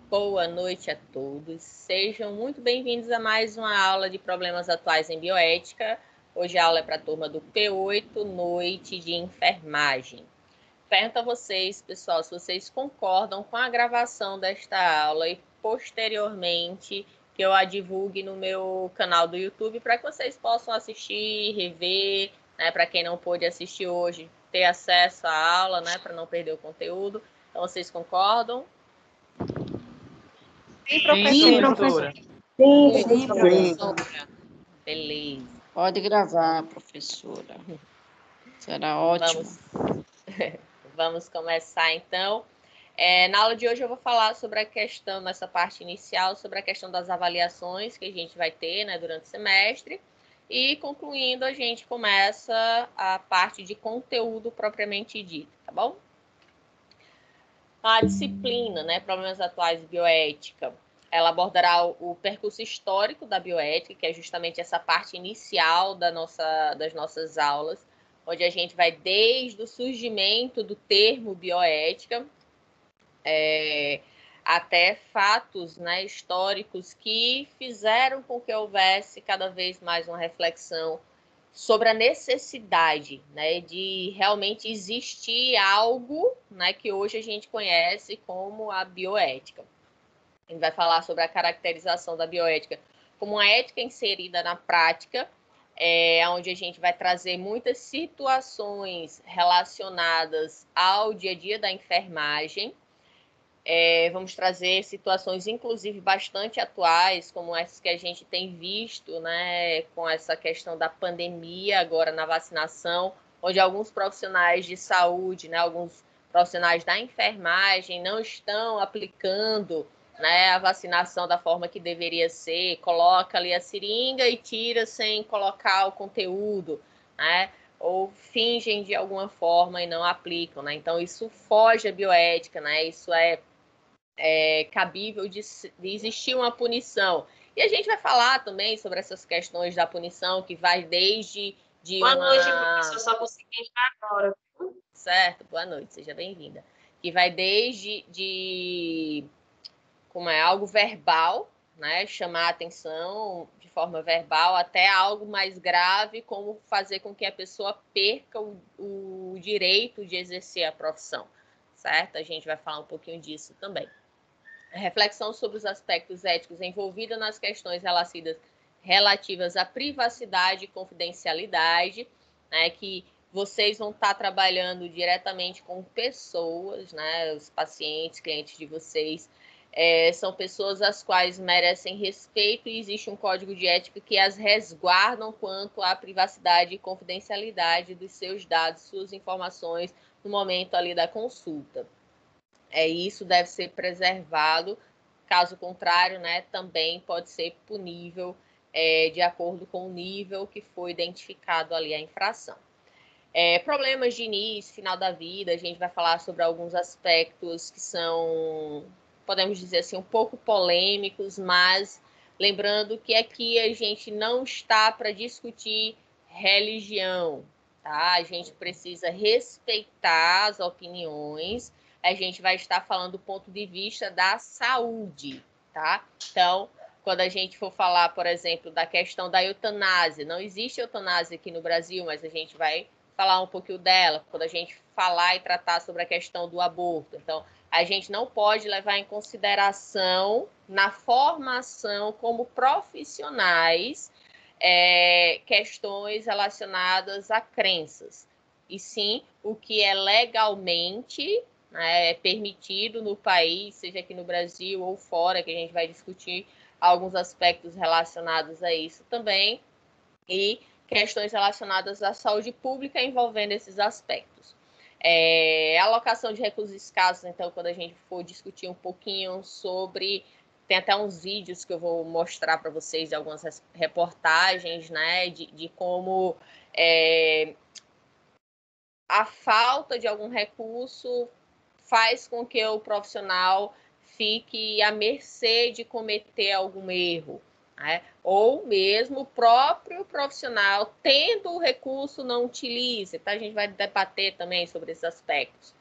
Boa noite a todos. Sejam muito bem-vindos a mais uma aula de problemas atuais em bioética. Hoje a aula é para a turma do P8, Noite de Enfermagem. Pergunto a vocês, pessoal, se vocês concordam com a gravação desta aula e posteriormente que eu a divulgue no meu canal do YouTube para que vocês possam assistir, rever, né, para quem não pôde assistir hoje, ter acesso à aula, né, para não perder o conteúdo. Então, vocês concordam? Sim, professora. Sim, professora. Beleza. Pode gravar, professora. Será ótimo. Vamos começar, então. Na aula de hoje eu vou falar sobre a questão, nessa parte inicial, sobre a questão das avaliações que a gente vai ter, né, durante o semestre. E, concluindo, a gente começa a parte de conteúdo propriamente dito, tá bom? A disciplina, né, Problemas Atuais de Bioética, ela abordará o percurso histórico da bioética, que é justamente essa parte inicial das nossas aulas, onde a gente vai desde o surgimento do termo bioética até fatos, né, históricos que fizeram com que houvesse cada vez mais uma reflexão sobre a necessidade, né, de realmente existir algo, né, que hoje a gente conhece como a bioética. A gente vai falar sobre a caracterização da bioética como uma ética inserida na prática, onde a gente vai trazer muitas situações relacionadas ao dia a dia da enfermagem. Vamos trazer situações, inclusive, bastante atuais, como essas que a gente tem visto, né, com essa questão da pandemia, agora na vacinação, onde alguns profissionais de saúde, né, alguns profissionais da enfermagem não estão aplicando, né, a vacinação da forma que deveria ser, coloca ali a seringa e tira sem colocar o conteúdo, né, ou fingem de alguma forma e não aplicam, né, então isso foge à bioética, né, isso é cabível de existir uma punição. E a gente vai falar também sobre essas questões da punição, que vai desde Boa noite, professor, só consegui entrar agora. Certo, boa noite, seja bem-vinda. Que vai desde como é algo verbal, né, chamar a atenção de forma verbal, até algo mais grave, como fazer com que a pessoa perca o direito de exercer a profissão, certo? A gente vai falar um pouquinho disso também. Reflexão sobre os aspectos éticos envolvidos nas questões relativas à privacidade e confidencialidade, né, que vocês vão estar trabalhando diretamente com pessoas, né, os pacientes, clientes de vocês, são pessoas as quais merecem respeito e existe um código de ética que as resguardam quanto à privacidade e confidencialidade dos seus dados, suas informações no momento ali da consulta. Isso deve ser preservado, caso contrário, né, também pode ser punível de acordo com o nível que foi identificado ali a infração. Problemas de início, final da vida, a gente vai falar sobre alguns aspectos que são, podemos dizer assim, um pouco polêmicos, mas lembrando que aqui a gente não está para discutir religião, tá? A gente precisa respeitar as opiniões. A gente vai estar falando do ponto de vista da saúde, tá? Então, quando a gente for falar, por exemplo, da questão da eutanásia, não existe eutanásia aqui no Brasil, mas a gente vai falar um pouquinho dela, quando a gente falar e tratar sobre a questão do aborto. Então, a gente não pode levar em consideração, na formação como profissionais, questões relacionadas a crenças, e sim o que é legalmente permitido no país, seja aqui no Brasil ou fora, que a gente vai discutir alguns aspectos relacionados a isso também, e questões relacionadas à saúde pública envolvendo esses aspectos. Alocação de recursos escassos, então, quando a gente for discutir um pouquinho sobre... Tem até uns vídeos que eu vou mostrar para vocês de algumas reportagens, né, de como a falta de algum recurso faz com que o profissional fique à mercê de cometer algum erro, né? Ou mesmo o próprio profissional, tendo o recurso, não utilize. Tá? A gente vai debater também sobre esses aspectos.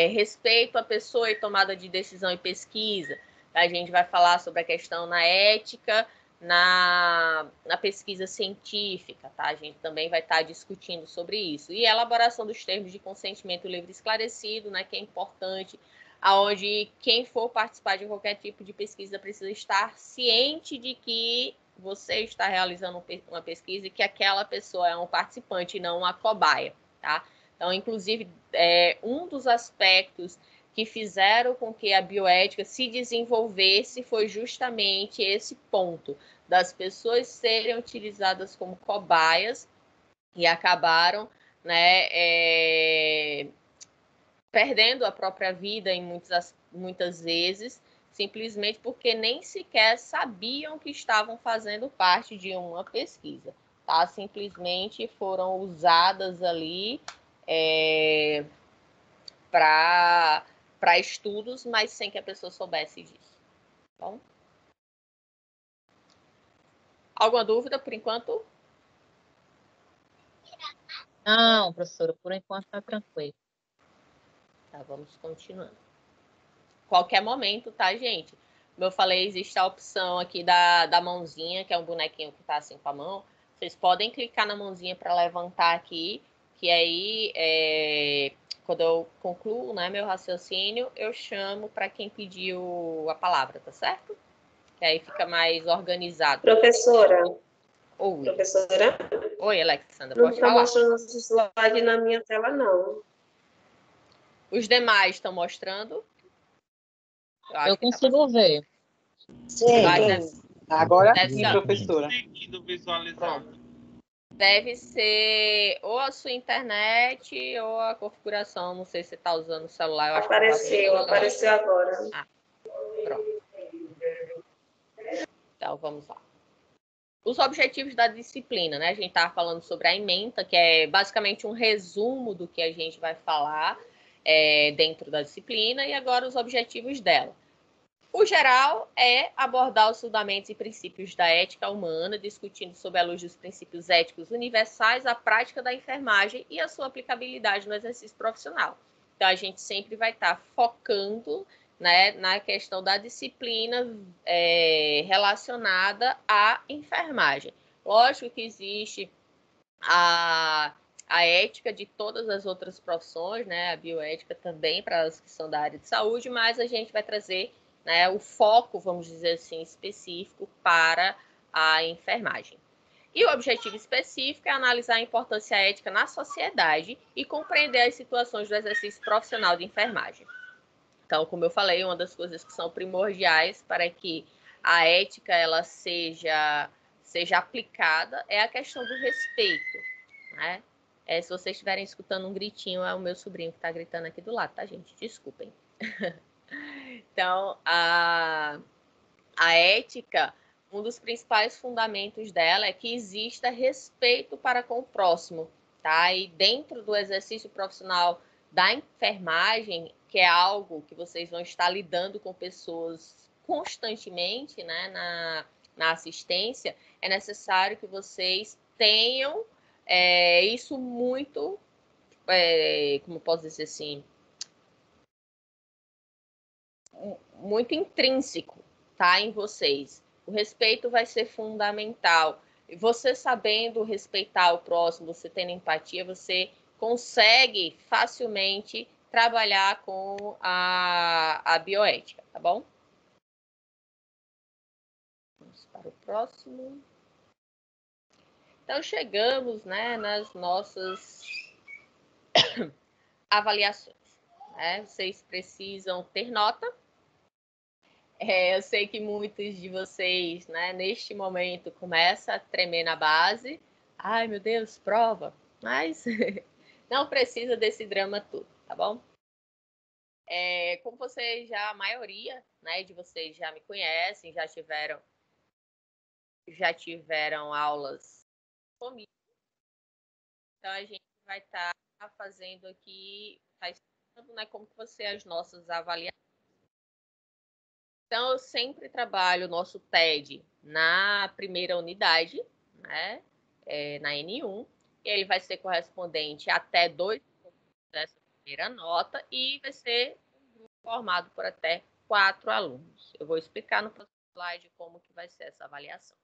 respeito à pessoa e tomada de decisão e pesquisa. A gente vai falar sobre a questão na ética, na pesquisa científica, tá? A gente também vai estar discutindo sobre isso. E a elaboração dos termos de consentimento livre e esclarecido, né, que é importante, aonde quem for participar de qualquer tipo de pesquisa precisa estar ciente de que você está realizando uma pesquisa e que aquela pessoa é um participante e não uma cobaia, tá? Então, inclusive, um dos aspectos que fizeram com que a bioética se desenvolvesse foi justamente esse ponto, das pessoas serem utilizadas como cobaias e acabaram, né, perdendo a própria vida em muitas vezes, simplesmente porque nem sequer sabiam que estavam fazendo parte de uma pesquisa, tá? Simplesmente foram usadas ali para estudos, mas sem que a pessoa soubesse disso. Bom? Alguma dúvida por enquanto? Não, professora, por enquanto está tranquilo. Tá, vamos continuando. Qualquer momento, tá, gente? Como eu falei, existe a opção aqui da mãozinha, que é um bonequinho que tá assim com a mão. Vocês podem clicar na mãozinha para levantar aqui, que aí, quando eu concluo, né, meu raciocínio, eu chamo para quem pediu a palavra, tá certo? Que aí fica mais organizado. Professora, Oi, professora, Oi, Alexandra, não pode está falar. mostrando os slides na minha tela, não. Os demais estão mostrando? Eu consigo ver. Sim. Agora Deve sim, ser. professora. Conseguindo visualizar. Deve ser ou a sua internet ou a configuração. Não sei se você está usando o celular. Eu acho Apareceu agora. Pronto. Então, vamos lá. Os objetivos da disciplina, né? A gente estava falando sobre a ementa, que é basicamente um resumo do que a gente vai falar dentro da disciplina, e agora os objetivos dela. O geral é abordar os fundamentos e princípios da ética humana, discutindo sob a luz dos princípios éticos universais a prática da enfermagem e a sua aplicabilidade no exercício profissional. Então, a gente sempre vai estar focando, né, na questão da disciplina relacionada à enfermagem. Lógico que existe a ética de todas as outras profissões, né, a bioética também para as que são da área de saúde, mas a gente vai trazer, né, o foco, vamos dizer assim, específico para a enfermagem. E o objetivo específico é analisar a importância ética na sociedade e compreender as situações do exercício profissional de enfermagem. Então, como eu falei, uma das coisas que são primordiais para que a ética ela seja aplicada é a questão do respeito, né? Se vocês estiverem escutando um gritinho, é o meu sobrinho que está gritando aqui do lado, tá, gente? Desculpem. Então, a ética, um dos principais fundamentos dela é que exista respeito para com o próximo, tá? E dentro do exercício profissional da enfermagem, que é algo que vocês vão estar lidando com pessoas constantemente, né, na assistência, é necessário que vocês tenham isso muito, como posso dizer assim, muito intrínseco, tá, em vocês. O respeito vai ser fundamental. E você sabendo respeitar o próximo, você tendo empatia, você consegue facilmente trabalhar com a bioética, tá bom? Vamos para o próximo. Então, chegamos, né, nas nossas avaliações, né? Vocês precisam ter nota. Eu sei que muitos de vocês, né, neste momento, começam a tremer na base. Ai, meu Deus, prova. Mas não precisa desse drama todo, tá bom? Como vocês já, a maioria, né, de vocês já me conhecem, já tiveram aulas comigo. Então, a gente vai estar fazendo aqui, tá explicando, né, como que vão ser as nossas avaliações. Então, eu sempre trabalho o nosso TED na primeira unidade, né, na N1, e ele vai ser correspondente até 2 dessa primeira nota e vai ser um grupo formado por até 4 alunos. Eu vou explicar no próximo slide como que vai ser essa avaliação.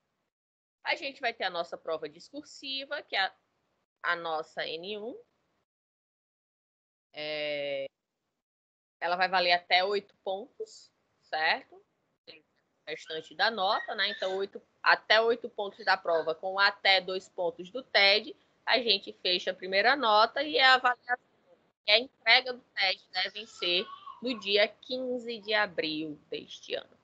A gente vai ter a nossa prova discursiva, que é a nossa N1. Ela vai valer até 8 pontos, certo? O restante da nota, né? Então, até 8 pontos da prova com até 2 pontos do TED, a gente fecha a primeira nota e a avaliação e a entrega do TED devem ser no dia 15 de abril deste ano.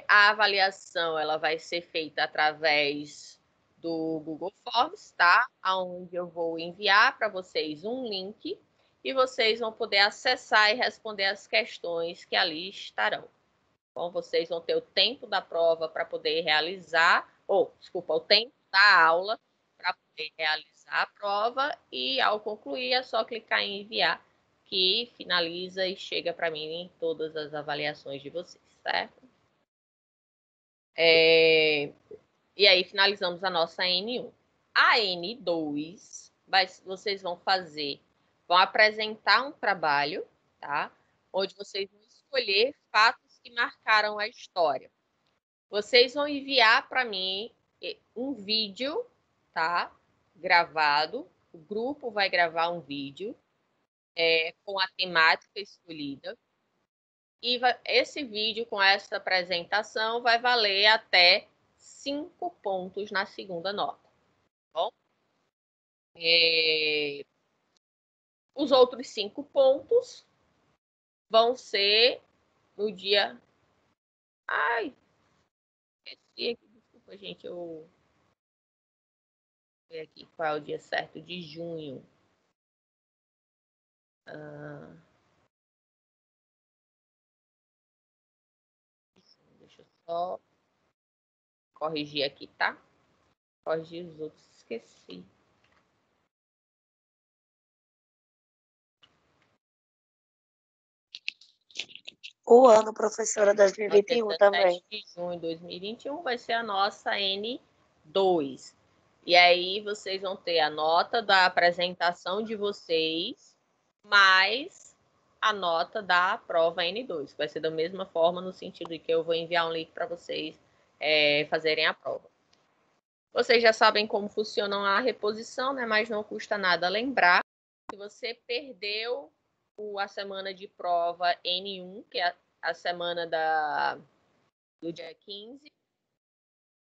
A avaliação ela vai ser feita através do Google Forms, tá? Onde eu vou enviar para vocês um link e vocês vão poder acessar e responder as questões que ali estarão. Então, vocês vão ter o tempo da prova para poder realizar, o tempo da aula para poder realizar a prova e, ao concluir, é só clicar em enviar, que finaliza e chega para mim em todas as avaliações de vocês, certo? E aí, finalizamos a nossa N1. A N2, vocês vão apresentar um trabalho, tá? Onde vocês vão escolher fatos que marcaram a história. Vocês vão enviar para mim um vídeo, tá? Gravado. O grupo vai gravar um vídeo com a temática escolhida. E esse vídeo com essa apresentação vai valer até 5 pontos na segunda nota. Tá bom? Os outros 5 pontos vão ser no dia... Ai, esqueci aqui. Desculpa, gente. Eu vou ver aqui qual é o dia certo de junho. Deixa eu só corrigir aqui, tá? Corrigir os outros, esqueci. O ano, professora, 2021 também. 17 de junho de 2021 vai ser a nossa N2. E aí vocês vão ter a nota da apresentação de vocês, mais a nota da prova N2. Vai ser da mesma forma, no sentido de que eu vou enviar um link para vocês fazerem a prova. Vocês já sabem como funciona a reposição, né? Mas não custa nada lembrar. Se você perdeu a semana de prova N1, que é a semana do dia 15,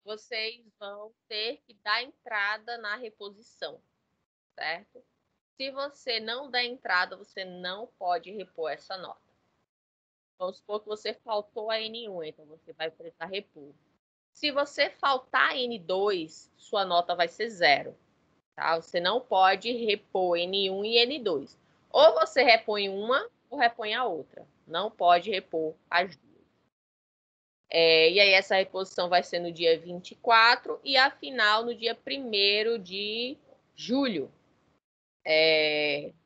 vocês vão ter que dar entrada na reposição, certo? Se você não der entrada, você não pode repor essa nota. Vamos supor que você faltou a N1, então você vai precisar repor. Se você faltar a N2, sua nota vai ser 0. Tá? Você não pode repor N1 e N2. Ou você repõe uma ou repõe a outra. Não pode repor as duas. E aí essa reposição vai ser no dia 24 e a final no dia 1º de julho.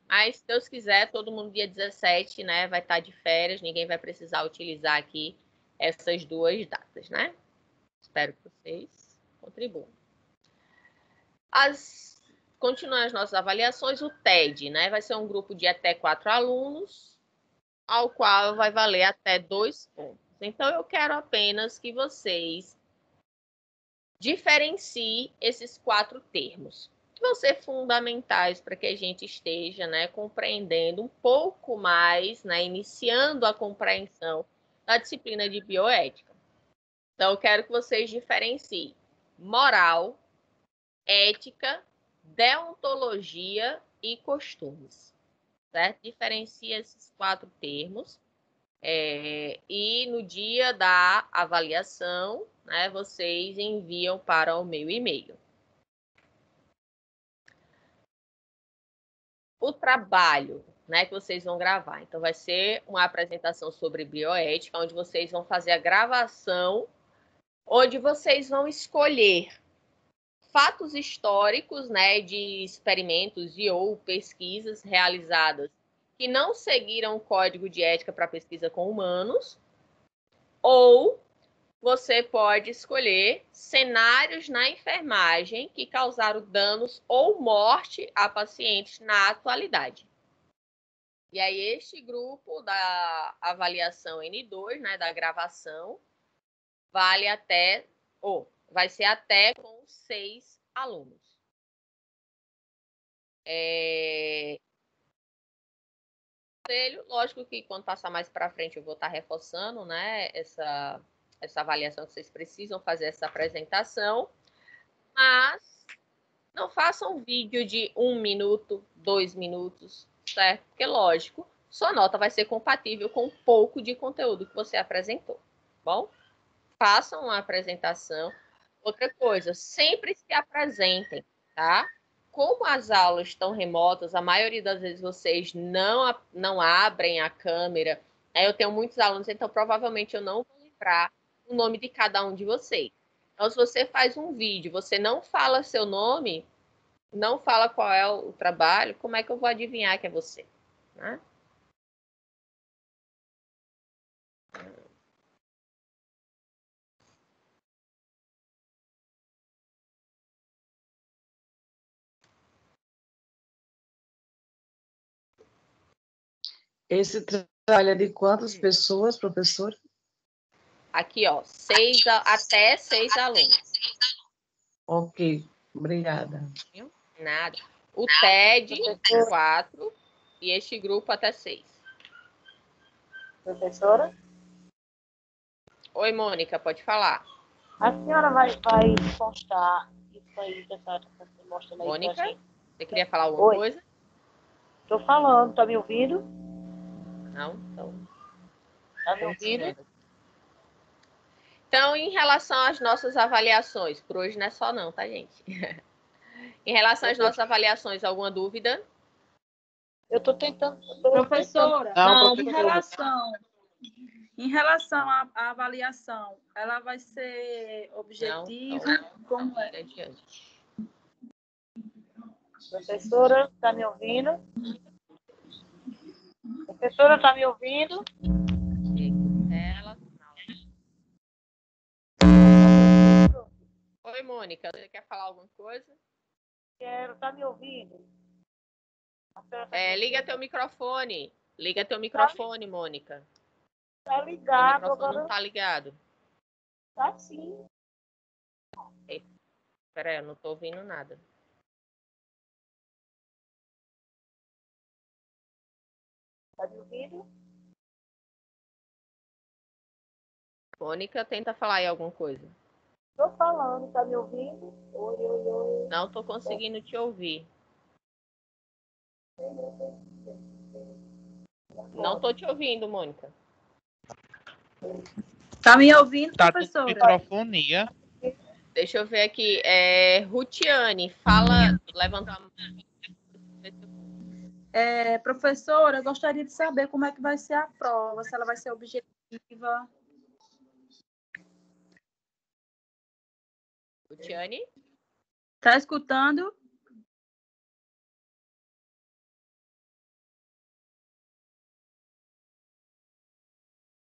Mas, se Deus quiser, todo mundo dia 17, né, vai estar de férias, ninguém vai precisar utilizar aqui essas duas datas, né? Espero que vocês contribuam. Continuando as nossas avaliações, o TED, né, vai ser um grupo de até 4 alunos, ao qual vai valer até 2 pontos. Então, eu quero apenas que vocês diferenciem esses 4 termos, que vão ser fundamentais para que a gente esteja, né, compreendendo um pouco mais, né, iniciando a compreensão da disciplina de bioética. Então, eu quero que vocês diferenciem moral, ética, deontologia e costumes, certo? Diferencia esses 4 termos. E no dia da avaliação, né, vocês enviam para o meu e-mail. O trabalho, né, que vocês vão gravar. Então, vai ser uma apresentação sobre bioética, onde vocês vão fazer a gravação, onde vocês vão escolher fatos históricos, né, de experimentos e ou pesquisas realizadas que não seguiram o código de ética para pesquisa com humanos, ou você pode escolher cenários na enfermagem que causaram danos ou morte a pacientes na atualidade. E aí, este grupo da avaliação N2, né, da gravação, vai ser até com 6 alunos. Lógico que quando passar mais para frente eu vou estar reforçando, né, essa avaliação que vocês precisam fazer essa apresentação, mas não façam um vídeo de 1 minuto, 2 minutos, certo? Porque, lógico, sua nota vai ser compatível com um pouco de conteúdo que você apresentou, bom? Façam uma apresentação. Outra coisa, sempre se apresentem, tá? Como as aulas estão remotas, a maioria das vezes vocês não abrem a câmera. Eu tenho muitos alunos, então provavelmente eu não vou lembrar o nome de cada um de vocês. Então, se você faz um vídeo, você não fala seu nome, não fala qual é o trabalho, como é que eu vou adivinhar que é você? Né? Esse trabalho é de quantas pessoas, professor? Aqui, ó, até 6 alunos. Ok, obrigada. Nada. O TED, 4, e este grupo até 6. Professora? Oi, Mônica, pode falar. A senhora vai constar isso aí que você mostra aí Mônica, pra gente? você queria falar alguma coisa? Tô falando, tá me ouvindo? Não? Então... Tá me ouvindo? Então, em relação às nossas avaliações, por hoje não é só não, tá, gente? Em relação às nossas avaliações, alguma dúvida? Eu tô tentando... Professora, Não, em relação à avaliação, ela vai ser objetiva? Não. Como é? Adiante. Professora, tá me ouvindo? Professora, tá me ouvindo? Oi, Mônica, você quer falar alguma coisa? Quero, tá me ouvindo? Liga teu microfone. Liga teu microfone, Mônica. Tá ligado, Teu microfone agora não tá ligado. tá sim. Espera aí, eu não tô ouvindo nada. Tá me ouvindo? Mônica, tenta falar aí alguma coisa. Tô falando, tá me ouvindo? Oi, oi, oi. Não tô conseguindo te ouvir. Não tô te ouvindo, Mônica. Tá me ouvindo, Tá professora? microfonia. Deixa eu ver aqui. Rutiane, fala, levanta a mão. Professora, eu gostaria de saber como é que vai ser a prova, se ela vai ser objetiva. Rutiane? Tá escutando?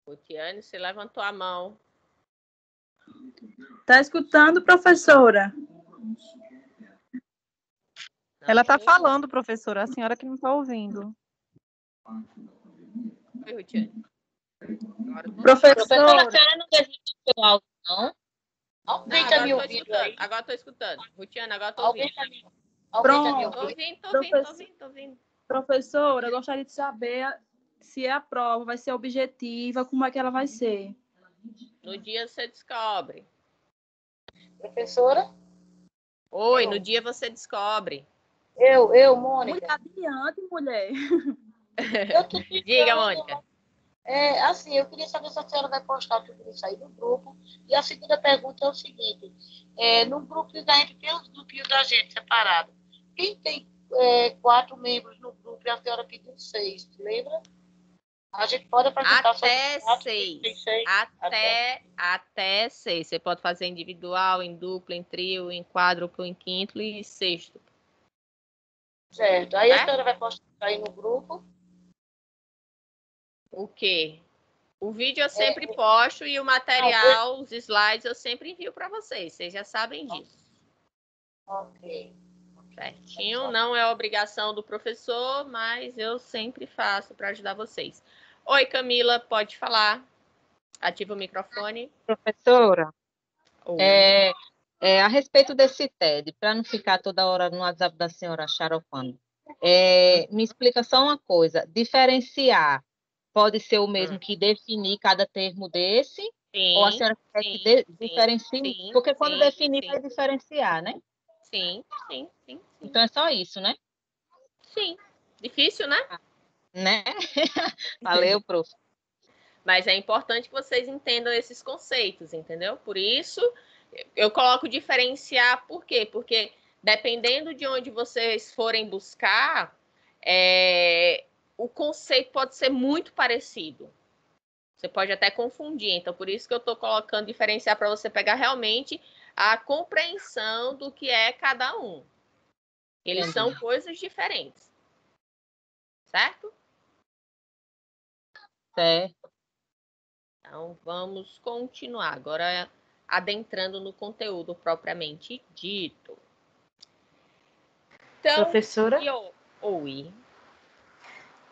Rutiane, você levantou a mão. Tá escutando, professora? Não, Ela está falando, professora, a senhora que não está ouvindo. Oi, Rutiane. Professora, A senhora não desistiu do áudio, não? Alguém tá me ouvindo aí? Agora tô escutando. Rutiane, agora tô Alguém ouvindo. tá me ouvindo? Tô ouvindo. Professora, eu gostaria de saber se a prova vai ser objetiva, como é que ela vai ser. No dia você descobre. Professora? Oi, no dia você descobre. Eu, Mônica. Muito adiante, mulher. Eu tô Diga, Mônica. Assim, eu queria saber se a senhora vai postar tudo isso aí no grupo. E a segunda pergunta é o seguinte: no grupo da gente tem os grupinhos da gente separado. Quem tem 4 membros no grupo e a senhora pediu 6, lembra? A gente pode apresentar Até só 6. seis. Até 6. Você pode fazer individual, em dupla, em trio, em quádruplo, em quíntuplo e sexto. Certo. Aí a senhora vai postar aí no grupo. O quê? O vídeo eu sempre posto e o material, os slides, eu sempre envio para vocês. Vocês já sabem disso. Ok. Certinho. Não é obrigação do professor, mas eu sempre faço para ajudar vocês. Oi, Camila, pode falar. Ativa o microfone. Professora, Oi. a respeito desse TED, para não ficar toda hora no WhatsApp da senhora xarofando, me explica só uma coisa, diferenciar pode ser o mesmo que definir cada termo desse? Sim, Ou a senhora quer que diferencie? sim, Porque quando sim, definir, sim. vai diferenciar, né? Sim. Então é só isso, né? Sim. Difícil, né? Né? Valeu, prof. Mas é importante que vocês entendam esses conceitos, entendeu? Por isso, eu coloco diferenciar, por quê? Porque dependendo de onde vocês forem buscar, o conceito pode ser muito parecido. Você pode até confundir. Então, por isso que eu estou colocando diferenciar para você pegar realmente a compreensão do que é cada um. Eles são coisas diferentes. Certo? Certo. Então, vamos continuar. Agora, adentrando no conteúdo propriamente dito. Então, Professora? Oi.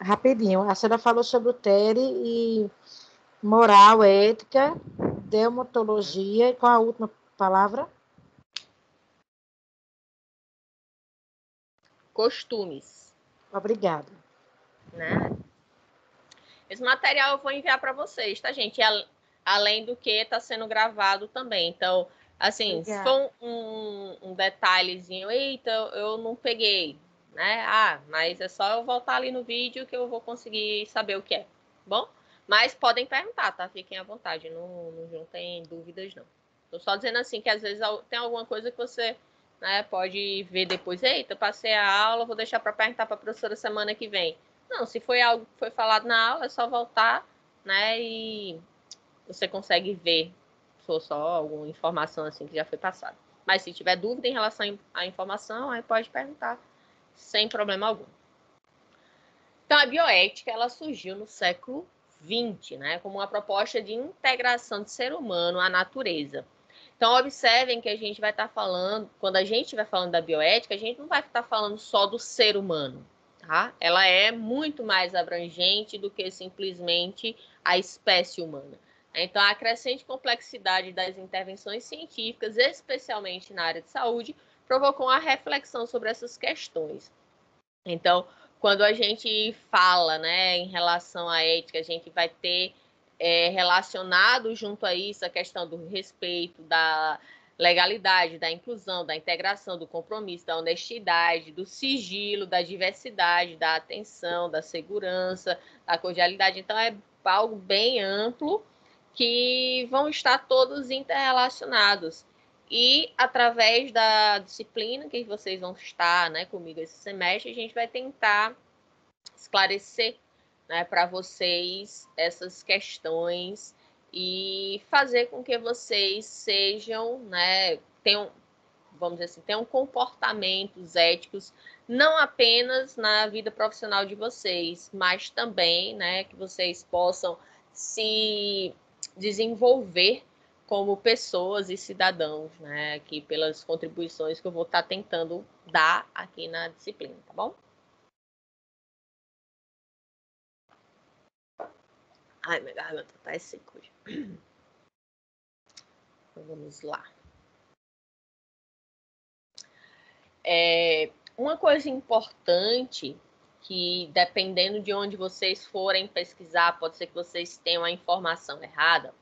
Rapidinho, a senhora falou sobre o TERE e moral, ética, deontologia. Qual a última palavra? Costumes. Obrigada. Né? Esse material eu vou enviar para vocês, tá, gente? Além do que está sendo gravado também. Então, assim, Obrigada. se for um detalhezinho, eita, eu não peguei, né? Mas é só eu voltar ali no vídeo que eu vou conseguir saber o que é, bom? Mas podem perguntar, tá? Fiquem à vontade, não tem dúvidas, não. Tô só dizendo assim que às vezes tem alguma coisa que você, né, pode ver depois. Eita, passei a aula, vou deixar para perguntar para a professora semana que vem. Não, se foi algo que foi falado na aula, é só voltar, né, e você consegue ver se for só alguma informação assim que já foi passada. Mas se tiver dúvida em relação à informação, aí pode perguntar, sem problema algum. Então, a bioética, ela surgiu no século XX, né, como uma proposta de integração do ser humano à natureza. Então, observem que a gente vai estar falando, quando a gente estiver falando da bioética, a gente não vai estar falando só do ser humano, tá? Ela é muito mais abrangente do que simplesmente a espécie humana. Então, a crescente complexidade das intervenções científicas, especialmente na área de saúde, provocou uma reflexão sobre essas questões. Então, quando a gente fala, né, em relação à ética, a gente vai ter relacionado junto a isso a questão do respeito, da legalidade, da inclusão, da integração, do compromisso, da honestidade, do sigilo, da diversidade, da atenção, da segurança, da cordialidade. Então, é algo bem amplo que vão estar todos interrelacionados. E através da disciplina que vocês vão estar, né, comigo esse semestre, a gente vai tentar esclarecer, né, para vocês essas questões e fazer com que vocês sejam, né, tenham, vamos dizer assim, tenham comportamentos éticos, não apenas na vida profissional de vocês, mas também, né, que vocês possam se desenvolver como pessoas e cidadãos, né, aqui pelas contribuições que eu vou estar tentando dar aqui na disciplina, tá bom? Ai, minha garganta tá seca hoje. Então, vamos lá. Uma coisa importante que, dependendo de onde vocês forem pesquisar, pode ser que vocês tenham a informação errada,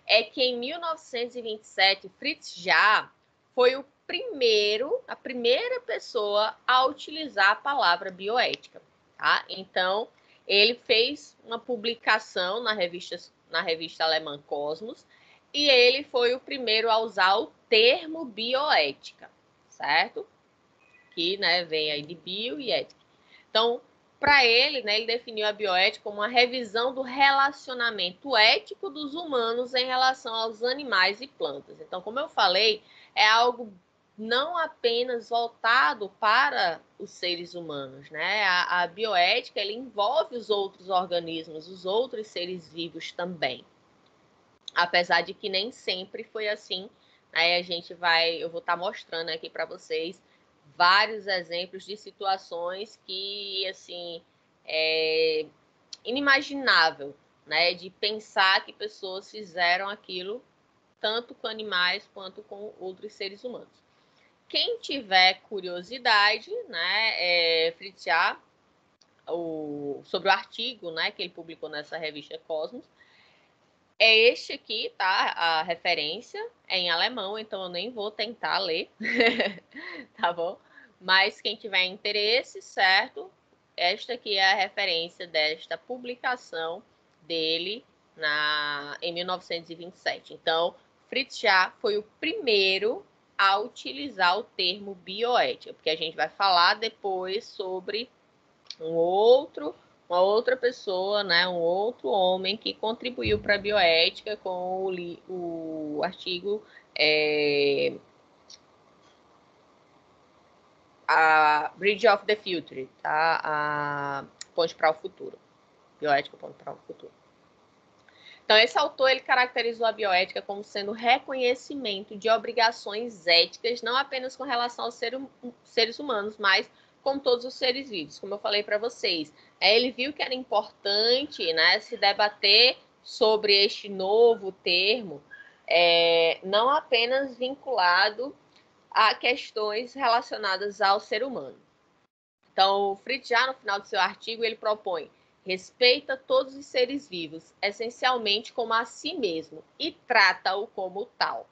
é que em 1927, Fritz Jaar foi a primeira pessoa a utilizar a palavra bioética, tá? Então, ele fez uma publicação na revista alemã Cosmos e ele foi o primeiro a usar o termo bioética, certo? Que, né, vem aí de bio e ética. Então, para ele, né, ele definiu a bioética como uma revisão do relacionamento ético dos humanos em relação aos animais e plantas. Então, como eu falei, é algo não apenas voltado para os seres humanos, né? A bioética, ela envolve os outros organismos, os outros seres vivos também. Apesar de que nem sempre foi assim. Aí eu vou estar mostrando aqui para vocês vários exemplos de situações que, assim, é inimaginável, né? De pensar que pessoas fizeram aquilo tanto com animais quanto com outros seres humanos. Quem tiver curiosidade, né, fritar sobre o artigo, né, que ele publicou nessa revista Cosmos, é este aqui, tá? A referência é em alemão, então eu nem vou tentar ler, tá bom? Mas quem tiver interesse, certo? Esta aqui é a referência desta publicação dele em 1927. Então, Fritz Schaff foi o primeiro a utilizar o termo bioética, porque a gente vai falar depois sobre uma outra pessoa, né, um outro homem que contribuiu para a bioética com o artigo a Bridge of the Future, tá? A Ponte para o Futuro. Bioética, Ponte para o Futuro. Então, esse autor, ele caracterizou a bioética como sendo reconhecimento de obrigações éticas, não apenas com relação aos seres humanos, mas com todos os seres vivos, como eu falei para vocês. Ele viu que era importante, né, se debater sobre este novo termo, não apenas vinculado a questões relacionadas ao ser humano. Então, o Fritz Schaff, no final do seu artigo, ele propõe: respeita todos os seres vivos, essencialmente como a si mesmo, e trata-o como tal.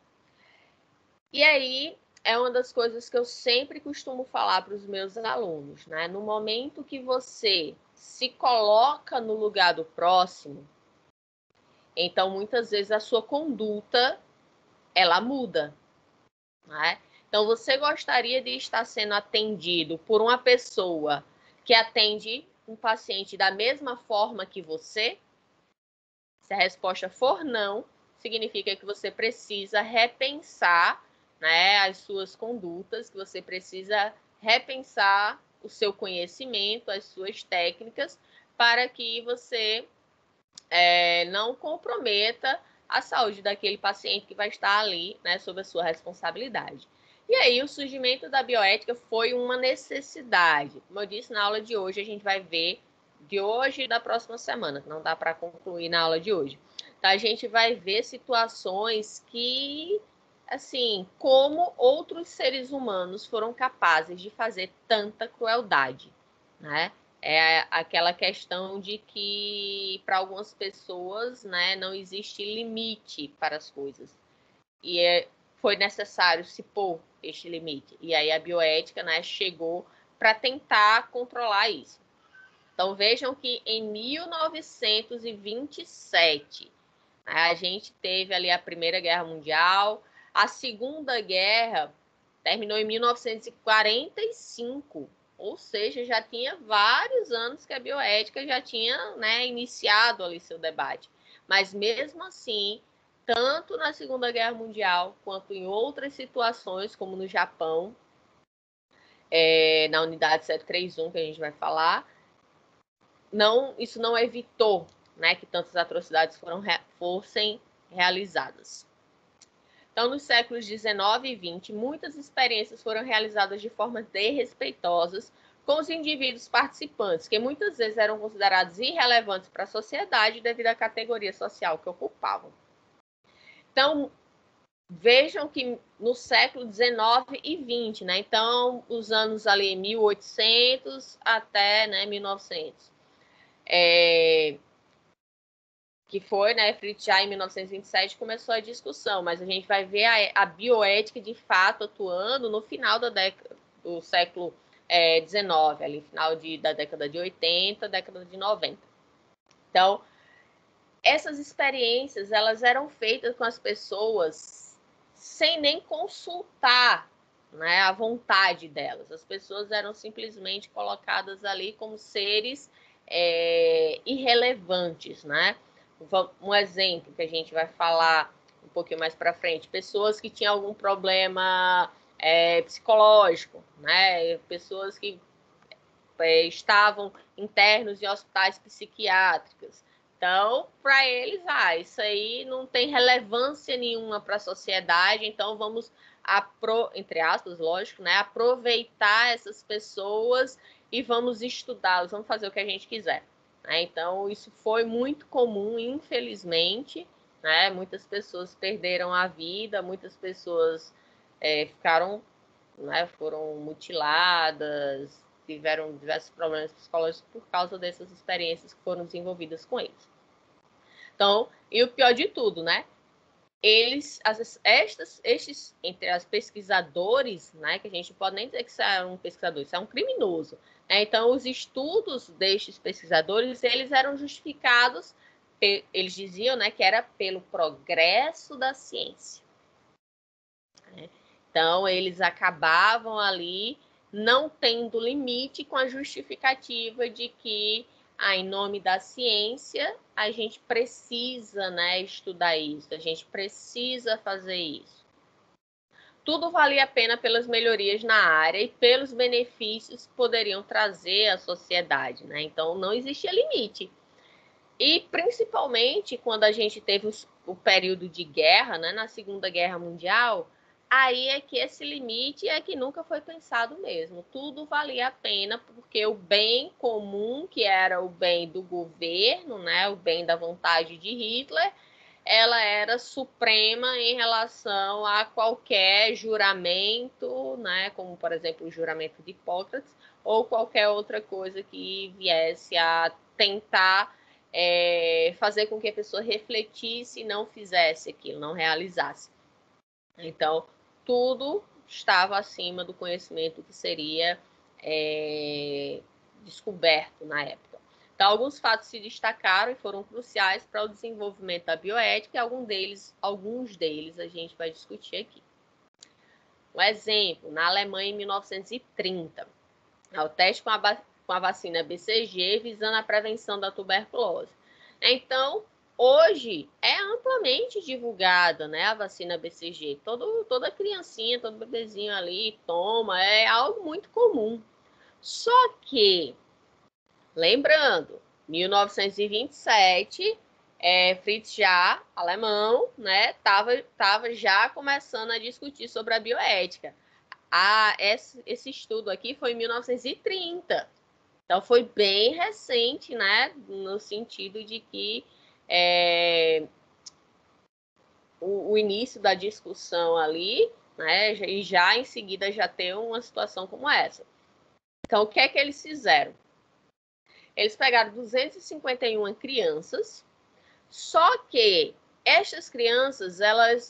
E aí, é uma das coisas que eu sempre costumo falar para os meus alunos, né? No momento que você se coloca no lugar do próximo, então, muitas vezes, a sua conduta, ela muda, né? Então, você gostaria de estar sendo atendido por uma pessoa que atende um paciente da mesma forma que você? Se a resposta for não, significa que você precisa repensar, né, as suas condutas, que você precisa repensar o seu conhecimento, as suas técnicas, para que você não comprometa a saúde daquele paciente que vai estar ali, né, sob a sua responsabilidade. E aí, o surgimento da bioética foi uma necessidade. Como eu disse na aula de hoje, a gente vai ver de hoje e da próxima semana, que não dá para concluir na aula de hoje. Então, a gente vai ver situações que, assim, como outros seres humanos foram capazes de fazer tanta crueldade, né? É aquela questão de que, para algumas pessoas, né, não existe limite para as coisas. E foi necessário se pôr este limite. E aí a bioética, né, chegou para tentar controlar isso. Então, vejam que em 1927, a gente teve ali a Primeira Guerra Mundial, a Segunda Guerra terminou em 1945, ou seja, já tinha vários anos que a bioética já tinha, né, iniciado ali seu debate. Mas, mesmo assim, tanto na Segunda Guerra Mundial quanto em outras situações, como no Japão, na unidade 731, que a gente vai falar, isso não evitou, né, que tantas atrocidades fossem realizadas. Então, nos séculos 19 e 20, muitas experiências foram realizadas de forma desrespeitosas com os indivíduos participantes, que muitas vezes eram considerados irrelevantes para a sociedade devido à categoria social que ocupavam. Então, vejam que no século 19 e 20, né? Então, os anos ali 1800 até, né, 1900. Que foi, né, Fritz Schaff, em 1927, começou a discussão, mas a gente vai ver a bioética de fato atuando no final do século XIX, ali, final da década de 80, década de 90. Então, essas experiências, elas eram feitas com as pessoas sem nem consultar, né, a vontade delas. As pessoas eram simplesmente colocadas ali como seres irrelevantes, né? Um exemplo que a gente vai falar um pouquinho mais para frente, pessoas que tinham algum problema psicológico, né? Pessoas que estavam internos em hospitais psiquiátricos. Então, para eles, isso aí não tem relevância nenhuma para a sociedade, então vamos, entre aspas, lógico, né, aproveitar essas pessoas e vamos estudá-las, vamos fazer o que a gente quiser. Né? Então, isso foi muito comum, infelizmente, né? Muitas pessoas perderam a vida, muitas pessoas ficaram, né, foram mutiladas, tiveram diversos problemas psicológicos por causa dessas experiências que foram desenvolvidas com eles. Então, e o pior de tudo, né? Estes entre os pesquisadores, né, que a gente pode nem dizer que isso é um pesquisador, isso é um criminoso. Né? Então, os estudos destes pesquisadores, eles eram justificados, eles diziam, né, que era pelo progresso da ciência. Né? Então, eles acabavam ali não tendo limite com a justificativa de que, em nome da ciência, a gente precisa, né, estudar isso, a gente precisa fazer isso. Tudo valia a pena pelas melhorias na área e pelos benefícios que poderiam trazer à sociedade. Né? Então, não existia limite. E, principalmente, quando a gente teve o período de guerra, né, na Segunda Guerra Mundial, aí é que esse limite é que nunca foi pensado mesmo. Tudo valia a pena, porque o bem comum, que era o bem do governo, né, o bem da vontade de Hitler, ela era suprema em relação a qualquer juramento, né, como, por exemplo, o juramento de Hipócrates, ou qualquer outra coisa que viesse a tentar fazer com que a pessoa refletisse e não fizesse aquilo, não realizasse. Então, tudo estava acima do conhecimento que seria descoberto na época. Então, alguns fatos se destacaram e foram cruciais para o desenvolvimento da bioética, e alguns deles a gente vai discutir aqui. Um exemplo, na Alemanha, em 1930, o teste com a vacina BCG visando a prevenção da tuberculose. Então, hoje é amplamente divulgada, né, a vacina BCG. Toda criancinha, todo bebezinho ali toma, é algo muito comum. Só que, lembrando, 1927, Fritz Jaar, alemão, né, estava já começando a discutir sobre a bioética. Esse estudo aqui foi em 1930. Então, foi bem recente, né, no sentido de que o início da discussão ali, né, e já em seguida já ter uma situação como essa. Então, o que é que eles fizeram? Eles pegaram 251 crianças, só que estas crianças,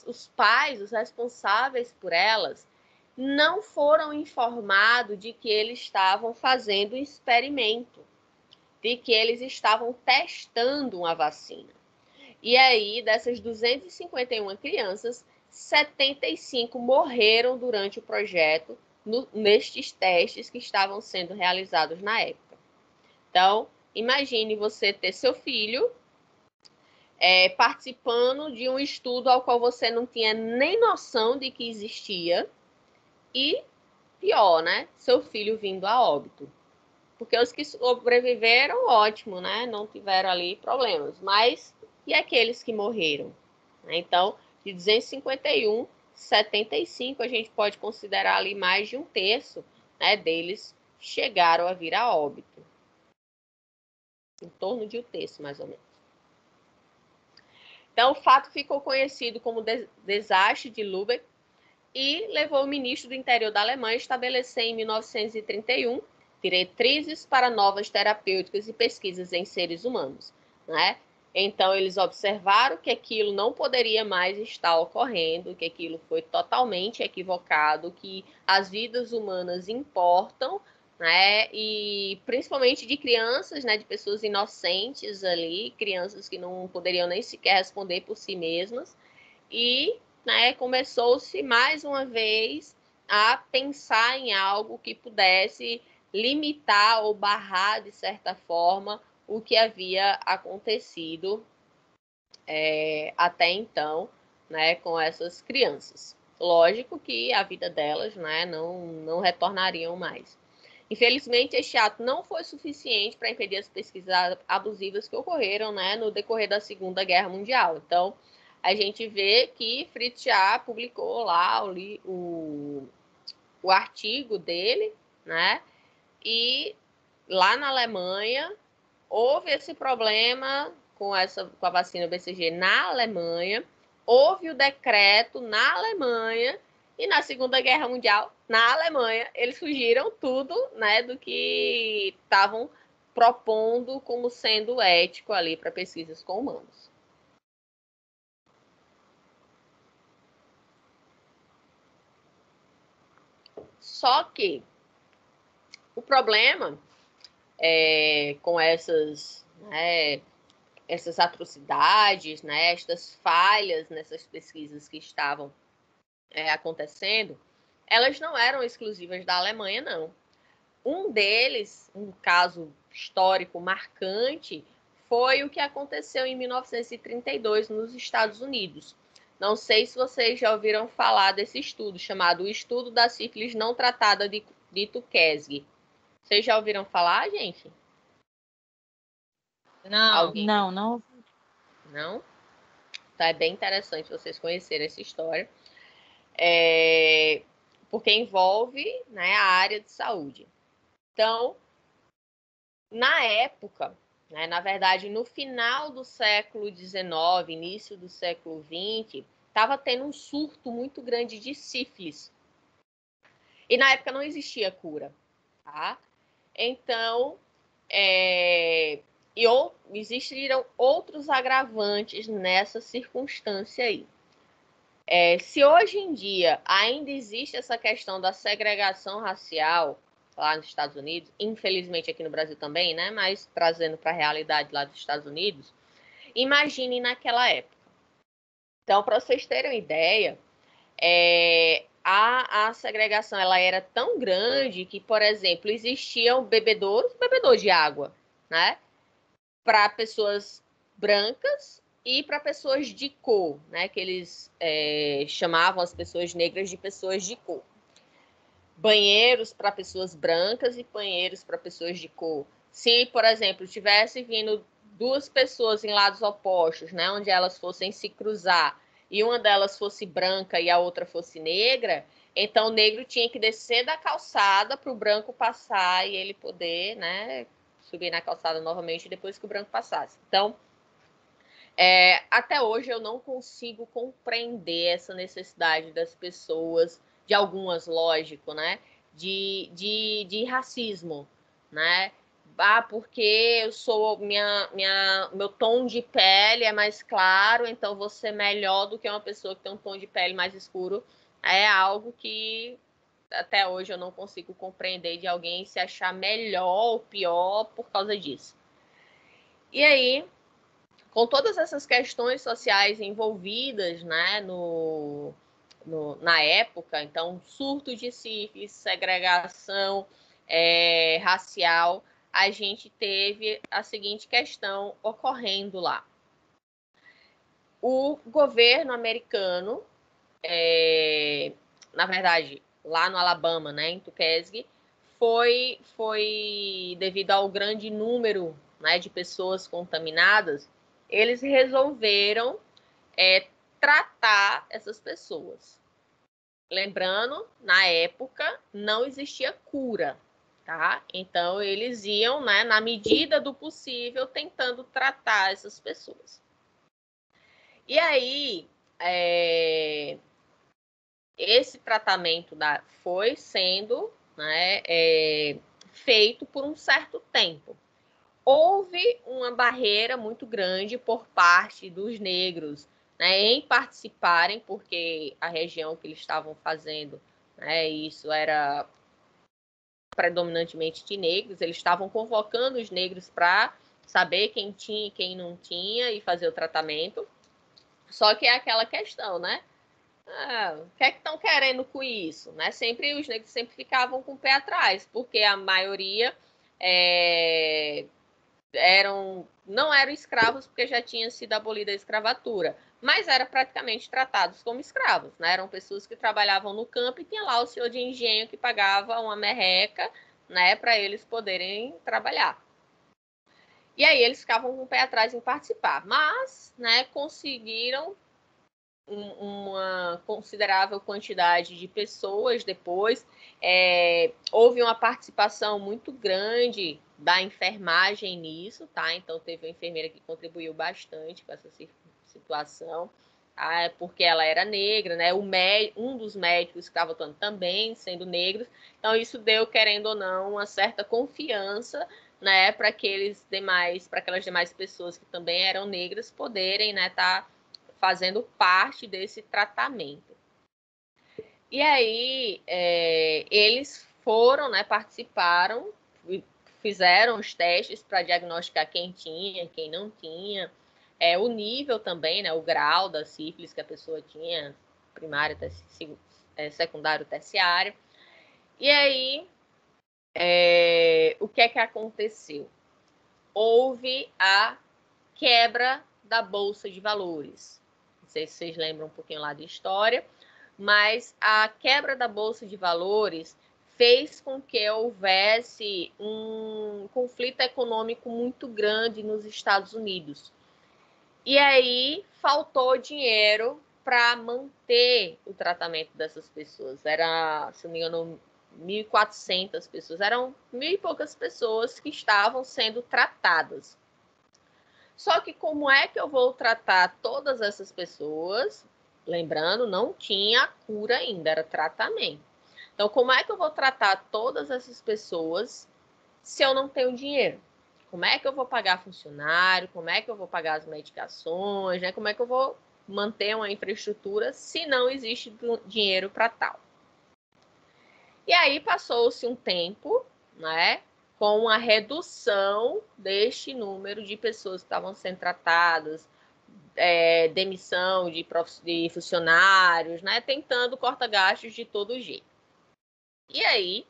os pais, os responsáveis por elas, não foram informados de que eles estavam fazendo um experimento, de que eles estavam testando uma vacina. E aí, dessas 251 crianças, 75 morreram durante o projeto, nestes testes que estavam sendo realizados na época. Então, imagine você ter seu filho participando de um estudo ao qual você não tinha nem noção de que existia, e pior, né? Seu filho vindo a óbito. Porque os que sobreviveram, ótimo, né? Não tiveram ali problemas. Mas e aqueles que morreram? Então, de 251, 75 a gente pode considerar ali mais de um terço, né, deles chegaram a vir a óbito. Em torno de um terço, mais ou menos. Então, o fato ficou conhecido como desastre de Lübeck e levou o ministro do interior da Alemanha a estabelecer em 1931 diretrizes para novas terapêuticas e pesquisas em seres humanos. Né? Então, eles observaram que aquilo não poderia mais estar ocorrendo, que aquilo foi totalmente equivocado, que as vidas humanas importam, né? E principalmente de crianças, né? De pessoas inocentes ali, crianças que não poderiam nem sequer responder por si mesmas. E, né, começou-se mais uma vez a pensar em algo que pudesse limitar ou barrar, de certa forma, o que havia acontecido até então, né, com essas crianças. lógico que a vida delas, né, não retornariam mais. Infelizmente, este ato não foi suficiente para impedir as pesquisas abusivas que ocorreram, né, no decorrer da Segunda Guerra Mundial. Então, a gente vê que Fritz Jaar publicou lá o artigo dele, né, e lá na Alemanha houve esse problema com a vacina BCG na Alemanha, houve o decreto na Alemanha, e na Segunda Guerra Mundial, na Alemanha, eles fugiram tudo, né, do que estavam propondo como sendo ético ali para pesquisas com humanos. Só que o problema com essas, né, essas atrocidades, né, estas falhas nessas pesquisas que estavam acontecendo, elas não eram exclusivas da Alemanha, não. Um deles, um caso histórico marcante, foi o que aconteceu em 1932 nos Estados Unidos. Não sei se vocês já ouviram falar desse estudo, chamado o Estudo da Sífilis Não Tratada de Tuskegee. Vocês já ouviram falar, gente? Não. Alguém? Não. Não? Então é bem interessante vocês conhecerem essa história. Porque envolve, né, a área de saúde. Então, na época, né, na verdade, no final do século XIX, início do século XX, estava tendo um surto muito grande de sífilis. E na época não existia cura, tá? Então, existiram outros agravantes nessa circunstância aí. Se hoje em dia ainda existe essa questão da segregação racial lá nos Estados Unidos, infelizmente aqui no Brasil também, né? Mas trazendo para a realidade lá dos Estados Unidos, imagine naquela época. Então, para vocês terem uma ideia, a segregação ela era tão grande que, por exemplo, existiam bebedouros de água, né? Para pessoas brancas e para pessoas de cor, né? Que eles chamavam as pessoas negras de pessoas de cor. Banheiros para pessoas brancas e banheiros para pessoas de cor. Se, por exemplo, tivesse vindo duas pessoas em lados opostos, né? Onde elas fossem se cruzar e uma delas fosse branca e a outra fosse negra, então o negro tinha que descer da calçada para o branco passar e ele poder, né, subir na calçada novamente depois que o branco passasse. Então, até hoje eu não consigo compreender essa necessidade das pessoas, de algumas, lógico, né, de racismo, né? Porque eu sou meu tom de pele é mais claro, então vou ser melhor do que uma pessoa que tem um tom de pele mais escuro. É algo que até hoje eu não consigo compreender, de alguém se achar melhor ou pior por causa disso. E aí, com todas essas questões sociais envolvidas, né, na época, então, surto de sífilis, segregação racial, a gente teve a seguinte questão ocorrendo lá. O governo americano, na verdade, lá no Alabama, né, em Tuskegee, foi devido ao grande número, né, de pessoas contaminadas, eles resolveram tratar essas pessoas. Lembrando, na época, não existia cura, tá? Então, eles iam, né, na medida do possível, tentando tratar essas pessoas. E aí, esse tratamento foi sendo, né, feito por um certo tempo. Houve uma barreira muito grande por parte dos negros, né, em participarem, porque a região que eles estavam fazendo, né, isso era predominantemente de negros, eles estavam convocando os negros para saber quem tinha e quem não tinha e fazer o tratamento. Só que é aquela questão, né? O que é que estão querendo com isso? Né? Os negros sempre ficavam com o pé atrás, porque a maioria não eram escravos, porque já tinha sido abolida a escravatura, mas eram praticamente tratados como escravos, né? Eram pessoas que trabalhavam no campo e tinha lá o senhor de engenho que pagava uma merreca, né, para eles poderem trabalhar. E aí eles ficavam com o pé atrás em participar, mas, né, conseguiram uma considerável quantidade de pessoas depois. Houve uma participação muito grande da enfermagem nisso, tá? Então teve uma enfermeira que contribuiu bastante com essa situação, porque ela era negra, né? Um dos médicos que estava atuando também sendo negros, então isso deu, querendo ou não, uma certa confiança, né, para aquelas demais pessoas que também eram negras poderem, né, tá fazendo parte desse tratamento. E aí eles foram, né, participaram, fizeram os testes para diagnosticar quem tinha, quem não tinha, o nível também, né, o grau da sífilis que a pessoa tinha, primário, secundário, terciário. E aí, o que é que aconteceu? Houve a quebra da Bolsa de Valores. Não sei se vocês lembram um pouquinho lá de história, mas a quebra da Bolsa de Valores fez com que houvesse um conflito econômico muito grande nos Estados Unidos. E aí faltou dinheiro para manter o tratamento dessas pessoas. Era, se não me engano, 1.400 pessoas. Eram 1.000 e poucas pessoas que estavam sendo tratadas. Só que como é que eu vou tratar todas essas pessoas? Lembrando, não tinha cura ainda, era tratamento. Então, como é que eu vou tratar todas essas pessoas se eu não tenho dinheiro? Como é que eu vou pagar funcionário? Como é que eu vou pagar as medicações? Né? Como é que eu vou manter uma infraestrutura se não existe dinheiro para tal? E aí passou-se um tempo, né, com a redução deste número de pessoas que estavam sendo tratadas, demissão de funcionários, né, tentando cortar gastos de todo jeito. E aí,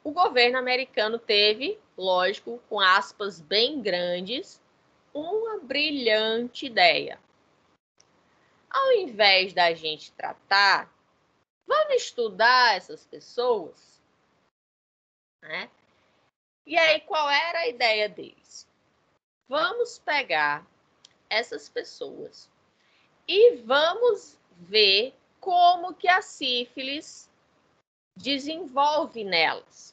o governo americano teve, lógico, com aspas bem grandes, uma brilhante ideia. Ao invés da gente tratar, vamos estudar essas pessoas, né? E aí, qual era a ideia deles? Vamos pegar essas pessoas e vamos ver como que a sífilis desenvolve nelas,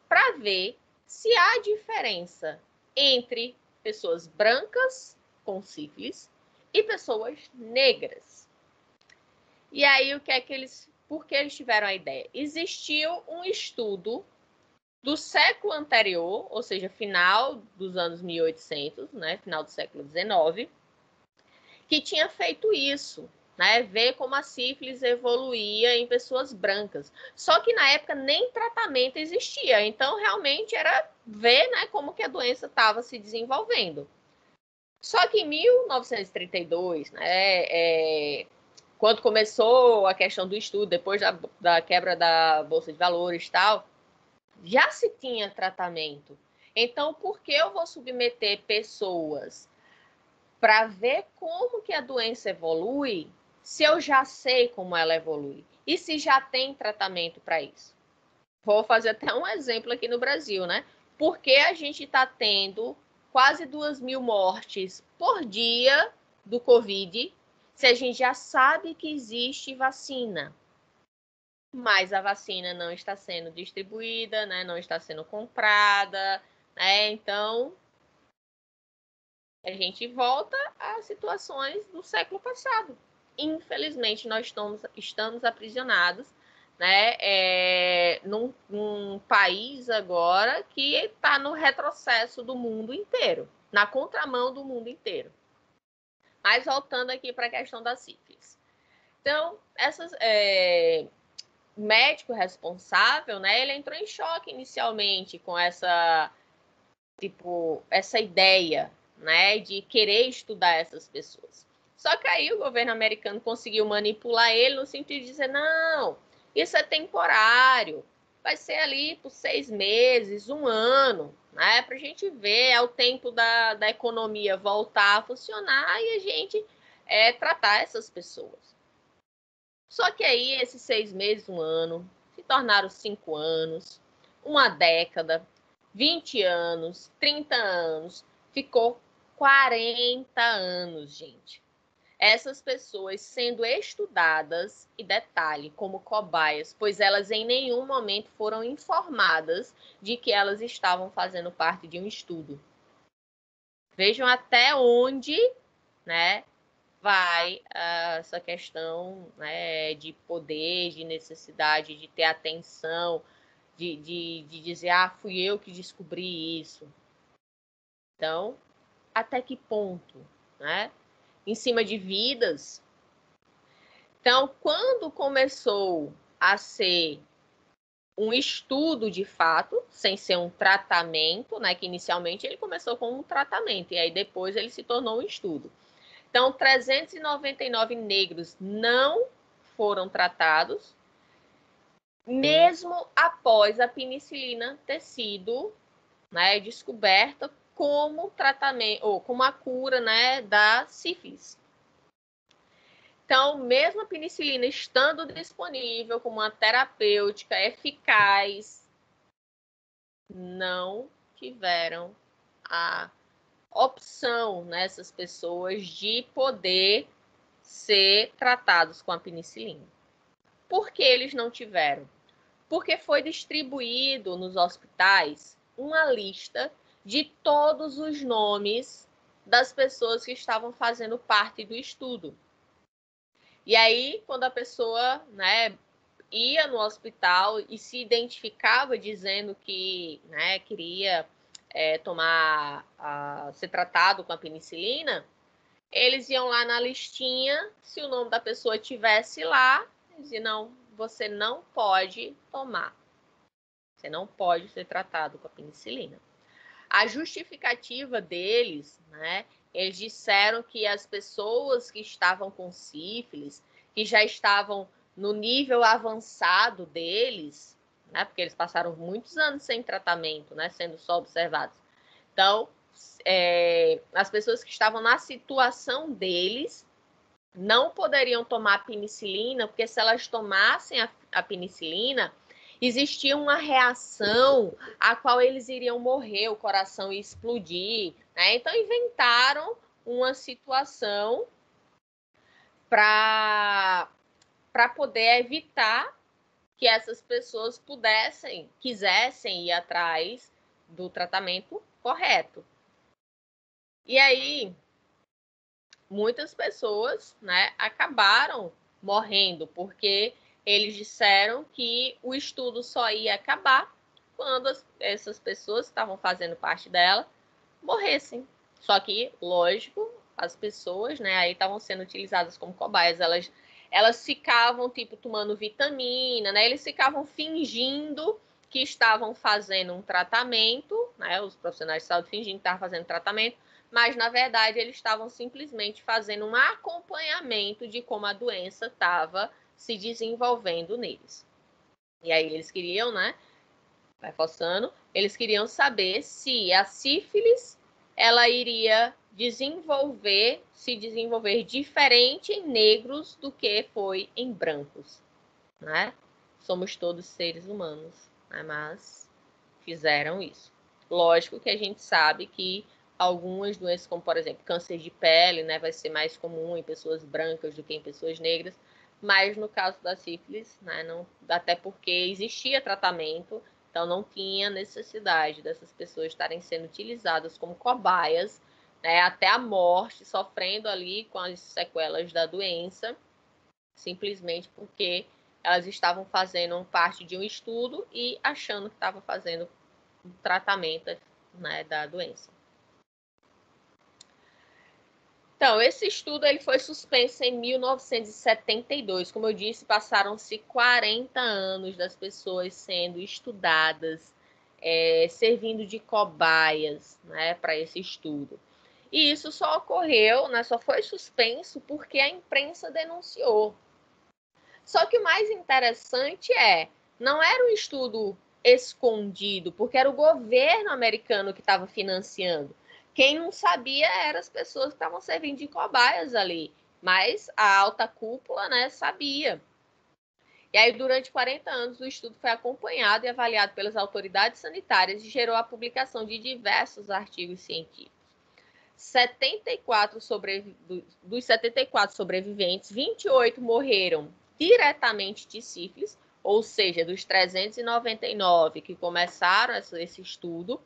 para ver se há diferença entre pessoas brancas com sífilis e pessoas negras. E aí, por que eles tiveram a ideia? Existiu um estudo do século anterior, ou seja, final dos anos 1800, né, final do século XIX, que tinha feito isso, né, ver como a sífilis evoluía em pessoas brancas. Só que na época nem tratamento existia, então realmente era ver, né, como que a doença estava se desenvolvendo. Só que em 1932, né, quando começou a questão do estudo, depois da quebra da Bolsa de Valores e tal, já se tinha tratamento. Então, por que eu vou submeter pessoas para ver como que a doença evolui se eu já sei como ela evolui? E se já tem tratamento para isso? Vou fazer até um exemplo aqui no Brasil, né? Por que a gente está tendo quase 2.000 mortes por dia do Covid, se a gente já sabe que existe vacina? Mas a vacina não está sendo distribuída, né? Não está sendo comprada, né? Então, a gente volta a situações do século passado. Infelizmente, nós estamos aprisionados, né? Num país agora que está no retrocesso do mundo inteiro, na contramão do mundo inteiro. Mas voltando aqui para a questão da sífilis. Então, o médico responsável, né, ele entrou em choque inicialmente com essa ideia, né, de querer estudar essas pessoas. Só que aí o governo americano conseguiu manipular ele no sentido de dizer, não, isso é temporário, vai ser ali por 6 meses, 1 ano, né, para a gente ver, é o tempo da economia voltar a funcionar e a gente tratar essas pessoas. Só que aí, esses 6 meses, 1 ano, se tornaram 5 anos, 1 década, 20 anos, 30 anos, ficou 40 anos, gente. Essas pessoas sendo estudadas, e detalhe, como cobaias, pois elas em nenhum momento foram informadas de que elas estavam fazendo parte de um estudo. Vejam até onde, né, vai essa questão, né, de poder, de necessidade, de ter atenção, de dizer, fui eu que descobri isso. Então, até que ponto, né? Em cima de vidas. Então, quando começou a ser um estudo de fato, sem ser um tratamento, né, que inicialmente ele começou com um tratamento, e aí depois ele se tornou um estudo. Então, 399 negros não foram tratados, mesmo após a penicilina ter sido, né, descoberta como tratamento, ou como a cura, né, da sífilis. Então, mesmo a penicilina estando disponível como uma terapêutica eficaz, não tiveram a opção nessas pessoas de poder ser tratados com a penicilina. Por que eles não tiveram? Porque foi distribuído nos hospitais uma lista de todos os nomes das pessoas que estavam fazendo parte do estudo. E aí, quando a pessoa, né, ia no hospital e se identificava dizendo que, né, queria ser tratado com a penicilina, eles iam lá na listinha, se o nome da pessoa tivesse lá, eles diziam, não, você não pode tomar. Você não pode ser tratado com a penicilina. A justificativa deles, né, eles disseram que as pessoas que estavam com sífilis, que já estavam no nível avançado deles, né, porque eles passaram muitos anos sem tratamento, né, sendo só observados. Então, as pessoas que estavam na situação deles não poderiam tomar penicilina, porque se elas tomassem a penicilina, existia uma reação a qual eles iriam morrer, o coração ia explodir, né? Então, inventaram uma situação para poder evitar que essas pessoas quisessem ir atrás do tratamento correto. E aí, muitas pessoas, né, acabaram morrendo, porque eles disseram que o estudo só ia acabar quando essas pessoas que estavam fazendo parte dela morressem. Só que, lógico, as pessoas, né, aí estavam sendo utilizadas como cobaias, elas ficavam, tipo, tomando vitamina, né, eles ficavam fingindo que estavam fazendo um tratamento, né, os profissionais de saúde fingindo que estavam fazendo tratamento, mas, na verdade, eles estavam simplesmente fazendo um acompanhamento de como a doença estava se desenvolvendo neles. E aí eles queriam, né, reforçando, eles queriam saber se a sífilis ela iria se desenvolver diferente em negros do que foi em brancos, né? Somos todos seres humanos, né? Mas fizeram isso. Lógico que a gente sabe que algumas doenças, como por exemplo câncer de pele, né, vai ser mais comum em pessoas brancas do que em pessoas negras, mas no caso da sífilis, né, não, até porque existia tratamento, então não tinha necessidade dessas pessoas estarem sendo utilizadas como cobaias, né, até a morte, sofrendo ali com as sequelas da doença, simplesmente porque elas estavam fazendo parte de um estudo e achando que estavam fazendo um tratamento, né, da doença. Então, esse estudo ele foi suspenso em 1972. Como eu disse, passaram-se 40 anos das pessoas sendo estudadas, servindo de cobaias, né, para esse estudo. E isso só ocorreu, né, só foi suspenso porque a imprensa denunciou. Só que o mais interessante não era um estudo escondido, porque era o governo americano que estava financiando. Quem não sabia eram as pessoas que estavam servindo de cobaias ali. Mas a alta cúpula, né, sabia. E aí, durante 40 anos, o estudo foi acompanhado e avaliado pelas autoridades sanitárias e gerou a publicação de diversos artigos científicos. 74 dos 74 sobreviventes, 28 morreram diretamente de sífilis, ou seja, dos 399 que começaram esse estudo,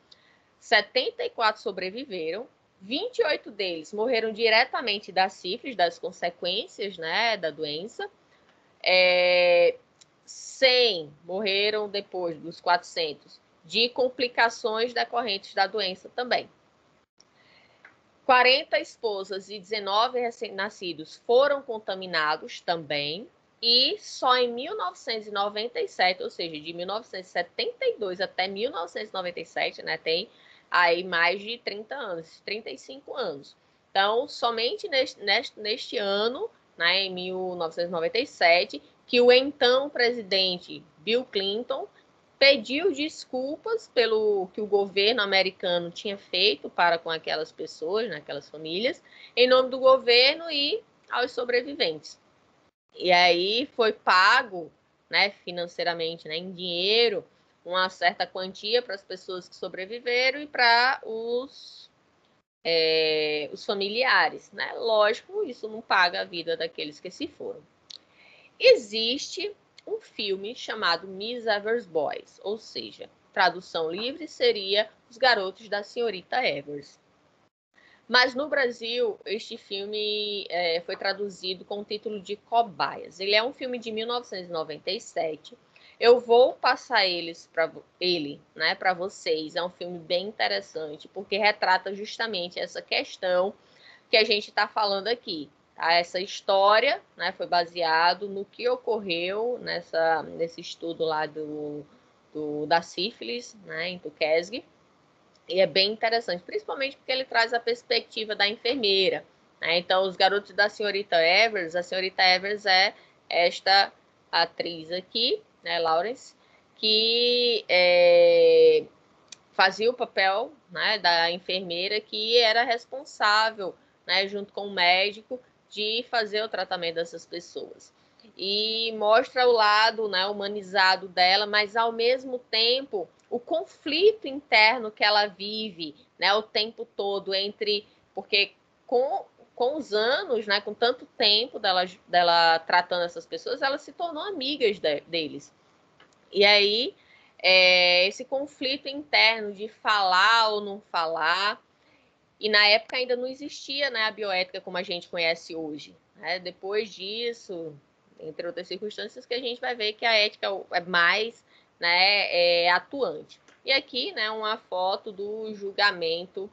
74 sobreviveram, 28 deles morreram diretamente da sífilis, das consequências, né, da doença. 100 morreram depois dos 400 de complicações decorrentes da doença também. 40 esposas e 19 recém-nascidos foram contaminados também, e só em 1997, ou seja, de 1972 até 1997, né, tem aí mais de 30 anos, 35 anos. Então, somente neste ano, né, em 1997, que o então presidente Bill Clinton pediu desculpas pelo que o governo americano tinha feito para com aquelas pessoas, né, aquelas famílias, em nome do governo e aos sobreviventes. E aí foi pago, né, financeiramente, né, em dinheiro, uma certa quantia para as pessoas que sobreviveram e para os familiares, né? Lógico, isso não paga a vida daqueles que se foram. Existe um filme chamado Miss Evers Boys, ou seja, tradução livre seria Os Garotos da Senhorita Evers. Mas no Brasil, este filme foi traduzido com o título de Cobaias. Ele é um filme de 1997. Eu vou passar ele para vocês. É um filme bem interessante, porque retrata justamente essa questão que a gente está falando aqui. Tá? Essa história, né, foi baseado no que ocorreu nesse estudo lá da sífilis, né, em Tuquesne. E é bem interessante, principalmente porque ele traz a perspectiva da enfermeira, né? Então, Os Garotos da Senhorita Evers, a Senhorita Evers é esta atriz aqui, né, Lawrence, que fazia o papel, né, da enfermeira que era responsável, né, junto com o médico, de fazer o tratamento dessas pessoas. E mostra o lado, né, humanizado dela, mas ao mesmo tempo o conflito interno que ela vive, né, o tempo todo porque com os anos, né, com tanto tempo dela tratando essas pessoas, ela se tornou amigas deles. E aí esse conflito interno de falar ou não falar, e na época ainda não existia, né, a bioética como a gente conhece hoje. Né? Depois disso, entre outras circunstâncias, que a gente vai ver que a ética é mais, né, atuante. E aqui, né, uma foto do julgamento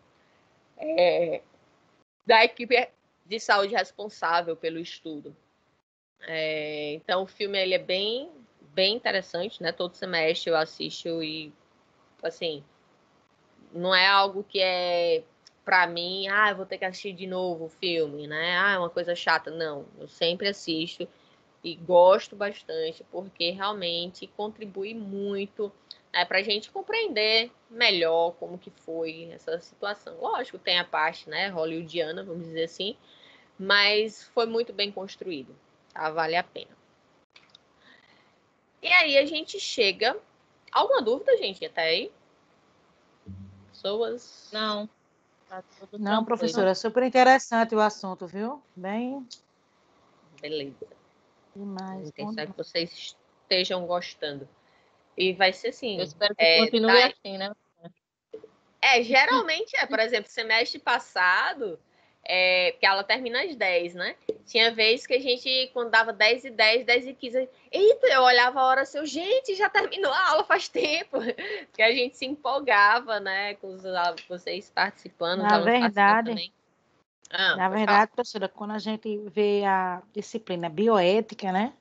da equipe de saúde responsável pelo estudo. Então, o filme ele é bem interessante, né? Todo semestre eu assisto e, assim, não é algo que é para mim, eu vou ter que assistir de novo o filme, né? É uma coisa chata. Não, eu sempre assisto e gosto bastante, porque realmente contribui muito para a gente compreender melhor como que foi essa situação. Lógico, tem a parte, né, hollywoodiana, vamos dizer assim, mas foi muito bem construído, tá? Vale a pena. E aí a gente chega... Alguma dúvida, gente, até aí? Pessoas? Não. Tá tudo Não, tranquilo. professora, é super interessante o assunto, viu? Bem Beleza. demais. Intenção é que vocês estejam gostando. E vai ser assim. Eu espero que continue assim, né? Geralmente por exemplo, semestre passado, porque ela termina às 10, né? Tinha vez que a gente, quando dava 10h10, 10h15, eita, eu olhava a hora assim, gente, já terminou a aula faz tempo. Que a gente se empolgava, né? Com vocês participando, os alunos participando também. Na verdade, professora, quando a gente vê a disciplina bioética, né?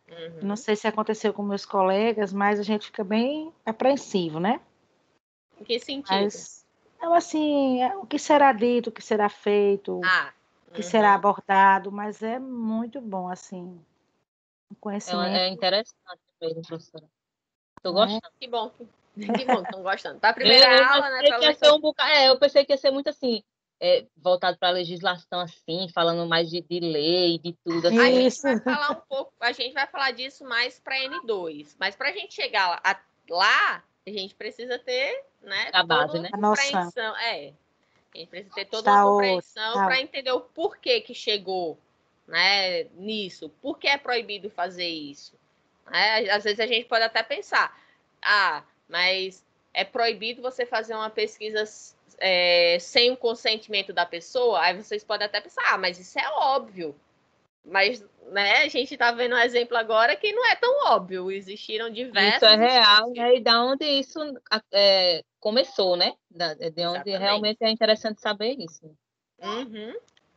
Uhum. Não sei se aconteceu com meus colegas, mas a gente fica bem apreensivo, né? Em que sentido? Mas, assim, o que será dito, o que será feito, o que será abordado, mas é muito bom, assim, o conhecimento. É interessante mesmo, professora. Estou gostando. Que bom que estão gostando. Para a primeira aula, né? Eu pensei que ia ser muito assim, voltado para a legislação, assim, falando mais de lei, de tudo, assim. A gente Isso. vai falar um pouco, a gente vai falar disso mais para N2, mas para a gente chegar lá, a gente precisa ter, né, A toda base, uma né? A noção. compreensão. A gente precisa ter toda uma Está compreensão ótimo. para entender o porquê que chegou, né, nisso, por que é proibido fazer isso. Né? Às vezes a gente pode até pensar, mas é proibido você fazer uma pesquisa sem o consentimento da pessoa? Aí vocês podem até pensar, mas isso é óbvio. Mas, né, a gente está vendo um exemplo agora que não é tão óbvio. Existiram diversos... Isso é real, né? E da onde isso começou, né? De onde Exatamente. realmente é interessante saber isso. Uhum.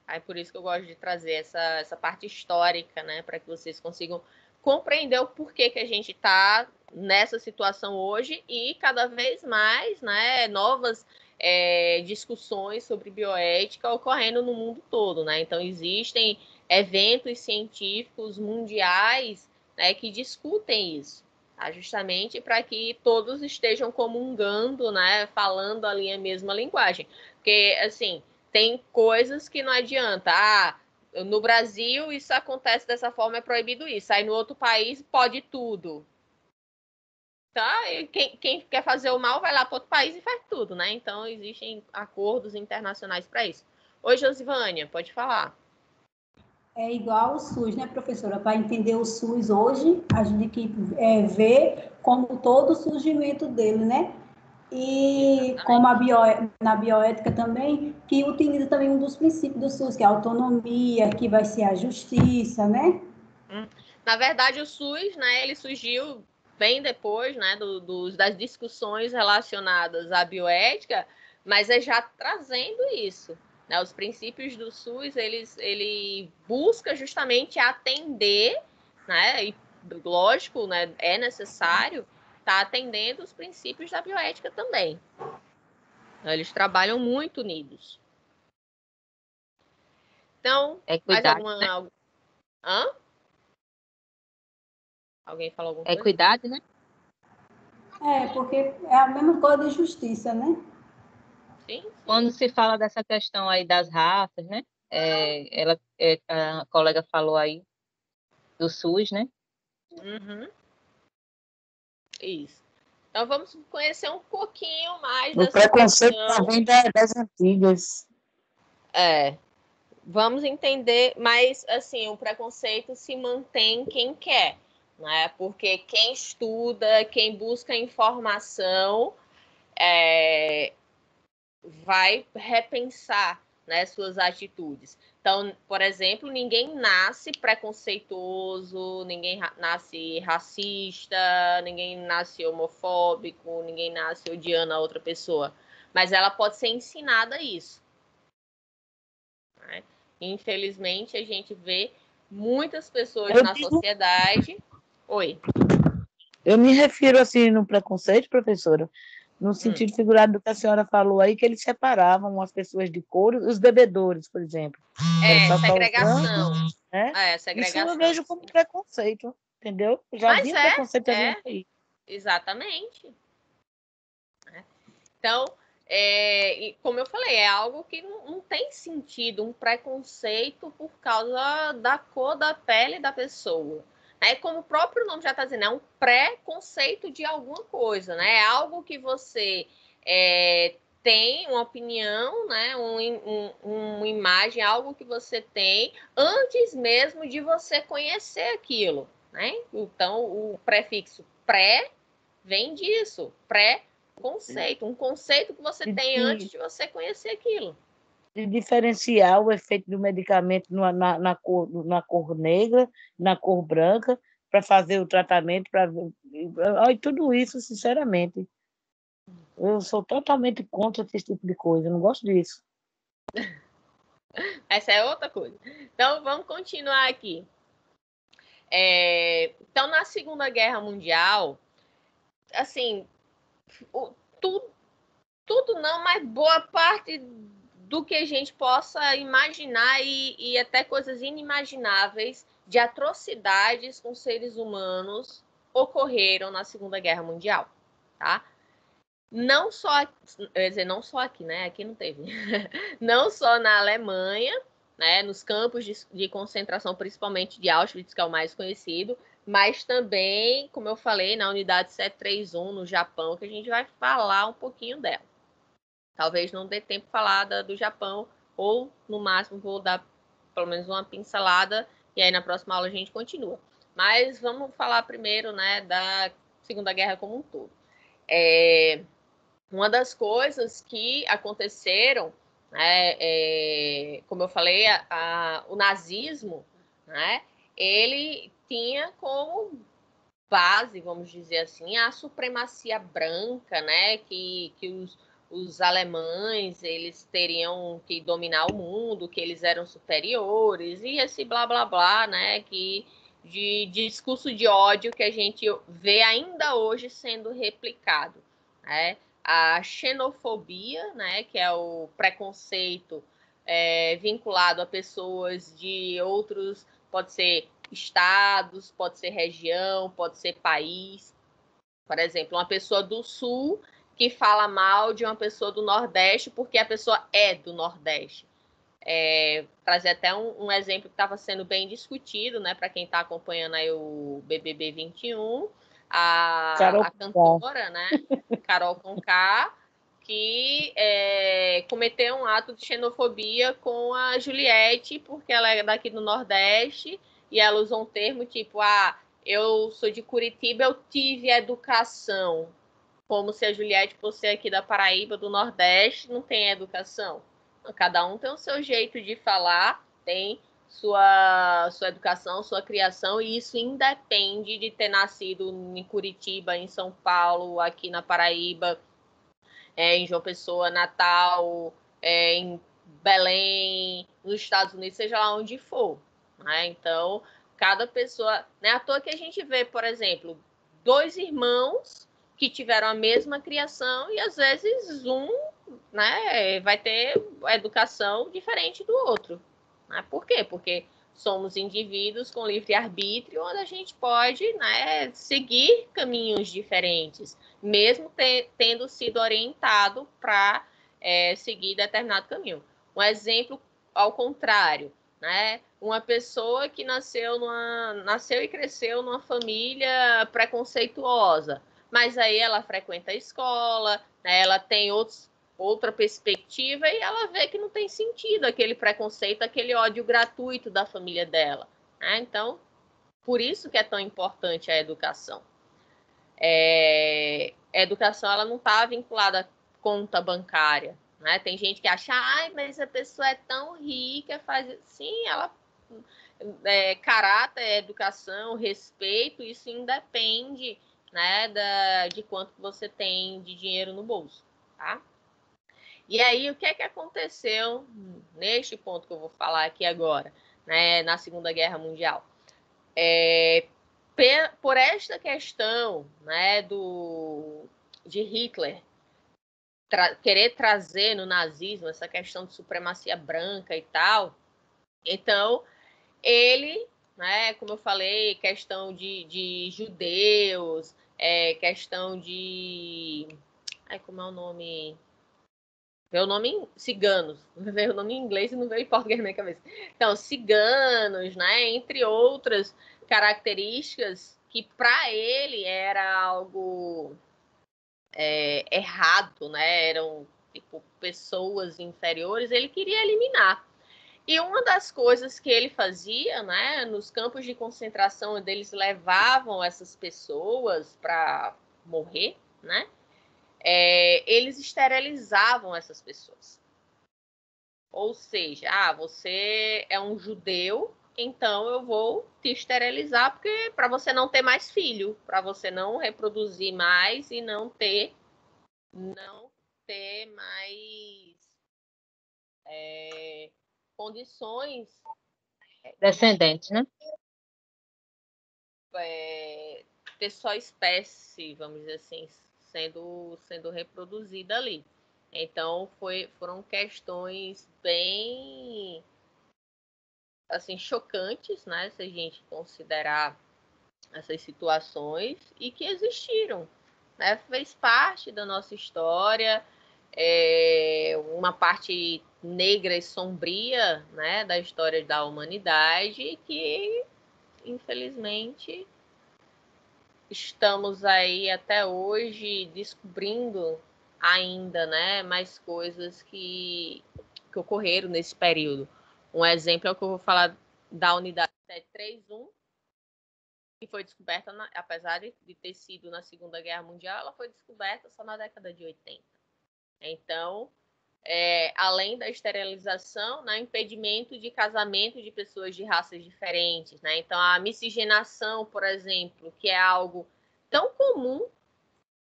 Aí por isso que eu gosto de trazer essa parte histórica, né? Para que vocês consigam compreender o porquê que a gente está nessa situação hoje e cada vez mais, né, novas discussões sobre bioética ocorrendo no mundo todo, né? Então existem eventos científicos mundiais, né, que discutem isso, tá? Justamente para que todos estejam comungando, né, falando ali a mesma linguagem. Porque, assim, tem coisas que não adianta. No Brasil isso acontece dessa forma, é proibido isso. Aí no outro país pode tudo. Tá? E quem quer fazer o mal vai lá para outro país e faz tudo, né? Então existem acordos internacionais para isso. Oi, Josivânia, pode falar. É igual o SUS, né, professora? Para entender o SUS hoje, a gente tem que ver como todo o surgimento dele, né? E Exatamente. como na bioética também, que utiliza também um dos princípios do SUS, que é a autonomia, que vai ser a justiça, né? Na verdade, o SUS, né, ele surgiu bem depois, né, das discussões relacionadas à bioética, mas é já trazendo isso. Né? Os princípios do SUS, ele busca justamente atender, né, e lógico, né, é necessário estar atendendo os princípios da bioética também. Então, eles trabalham muito unidos. Então, mais Equidade, alguma... né? Hã? Alguém falou alguma coisa? Equidade, né? Porque é a mesma coisa de justiça, né? Sim. Quando se fala dessa questão aí das raças, né? A colega falou aí do SUS, né? Uhum. Isso. Então vamos conhecer um pouquinho mais O dessa preconceito questão. também das antigas. Vamos entender, mas assim, o preconceito se mantém quem quer, né? Porque quem estuda, quem busca informação, vai repensar, né, suas atitudes. Então, por exemplo, ninguém nasce preconceituoso, ninguém nasce racista, ninguém nasce homofóbico, ninguém nasce odiando a outra pessoa. Mas ela pode ser ensinada a isso. Né? Infelizmente, a gente vê muitas pessoas na sociedade... Oi. Eu me refiro, assim, no preconceito, professora, no sentido figurado do que a senhora falou aí, que eles separavam as pessoas de cor, os bebedores, por exemplo. Segregação. Segregação. Isso eu Segregação. vejo como preconceito, entendeu? Eu já Mas vi preconceito aí. Exatamente. Então, como eu falei, é algo que não tem sentido, um preconceito por causa da cor da pele da pessoa. Como o próprio nome já está dizendo, é um preconceito de alguma coisa, né? É algo que você tem uma opinião, né? Uma imagem, algo que você tem antes mesmo de você conhecer aquilo, né? Então, o prefixo pré vem disso, pré-conceito, um conceito que você tem antes de você conhecer aquilo. De diferenciar o efeito do medicamento na cor negra, na cor branca, para fazer o tratamento, e tudo isso, sinceramente. Eu sou totalmente contra esse tipo de coisa, eu não gosto disso. Essa é outra coisa. Então, vamos continuar aqui. Então, na Segunda Guerra Mundial, assim, tudo não, mas boa parte do que a gente possa imaginar e até coisas inimagináveis de atrocidades com seres humanos ocorreram na Segunda Guerra Mundial, tá? Não só, eu ia dizer, não só aqui, né? Aqui não teve. Não só na Alemanha, né? Nos campos de concentração, principalmente de Auschwitz, que é o mais conhecido, mas também, como eu falei, na unidade 731, no Japão, que a gente vai falar um pouquinho dela. Talvez não dê tempo de falar do Japão, ou no máximo vou dar pelo menos uma pincelada, e aí na próxima aula a gente continua. Mas vamos falar primeiro, né, da Segunda Guerra como um todo. Uma das coisas que aconteceram, né, como eu falei, o nazismo, né, ele tinha como base, vamos dizer assim, a supremacia branca, né, que os alemães eles teriam que dominar o mundo, que eles eram superiores, e esse blá blá blá, né, de discurso de ódio que a gente vê ainda hoje sendo replicado, né? A xenofobia, né, que é o preconceito vinculado a pessoas de outros, pode ser estados, pode ser região, pode ser país. Por exemplo, uma pessoa do sul que fala mal de uma pessoa do Nordeste porque a pessoa é do Nordeste. Trazer até um exemplo que estava sendo bem discutido, né, para quem está acompanhando aí o BBB 21, a cantora, né, Carol Conká, que cometeu um ato de xenofobia com a Juliette, porque ela é daqui do Nordeste, e ela usou um termo tipo, eu sou de Curitiba, eu tive educação. Como se a Juliette, por ser aqui da Paraíba, do Nordeste, não tem educação. Cada um tem o seu jeito de falar, tem sua educação, sua criação, e isso independe de ter nascido em Curitiba, em São Paulo, aqui na Paraíba, em João Pessoa, Natal, em Belém, nos Estados Unidos, seja lá onde for. Né? Então, cada pessoa... Não é à toa que a gente vê, por exemplo, 2 irmãos que tiveram a mesma criação e, às vezes, um, né, vai ter educação diferente do outro. Né? Por quê? Porque somos indivíduos com livre-arbítrio, onde a gente pode, né, seguir caminhos diferentes, mesmo tendo sido orientado para seguir determinado caminho. Um exemplo ao contrário, né? Uma pessoa que nasceu e cresceu numa família preconceituosa, mas aí ela frequenta a escola, né, ela tem outra perspectiva e ela vê que não tem sentido aquele preconceito, aquele ódio gratuito da família dela. Né? Então, por isso que é tão importante a educação. A educação ela não está vinculada à conta bancária. Né? Tem gente que acha, mas a pessoa é tão rica, faz... Sim, ela... caráter, educação, respeito, isso independe, né, de quanto você tem de dinheiro no bolso. Tá? E aí, o que é que aconteceu neste ponto que eu vou falar aqui agora, né, na Segunda Guerra Mundial? Por esta questão, né, de Hitler querer trazer no nazismo essa questão de supremacia branca e tal, então ele, né, como eu falei, questão de judeus, questão de... como é o nome... Veio o nome em ciganos, veio o nome em inglês e não veio em português na minha cabeça. Então, ciganos, né, entre outras características que para ele era algo errado, né, eram tipo pessoas inferiores, ele queria eliminar. E uma das coisas que ele fazia, né, nos campos de concentração onde eles levavam essas pessoas para morrer, né, eles esterilizavam essas pessoas. Ou seja, você é um judeu, então eu vou te esterilizar porque para você não ter mais filho, para você não reproduzir mais e não ter mais condições descendentes, né? Ter só espécie, vamos dizer assim, sendo reproduzida ali. Então, foram questões bem, assim, chocantes, né? Se a gente considerar essas situações, e que existiram. né? Fez parte da nossa história, uma parte negra e sombria, né, da história da humanidade, que, infelizmente, estamos aí até hoje descobrindo ainda, né, mais coisas que ocorreram nesse período. Um exemplo é o que eu vou falar da unidade 731, que foi descoberta, apesar de ter sido na Segunda Guerra Mundial, ela foi descoberta só na década de 80. Então, além da esterilização, né, impedimento de casamento de pessoas de raças diferentes, né? Então, a miscigenação, por exemplo, que é algo tão comum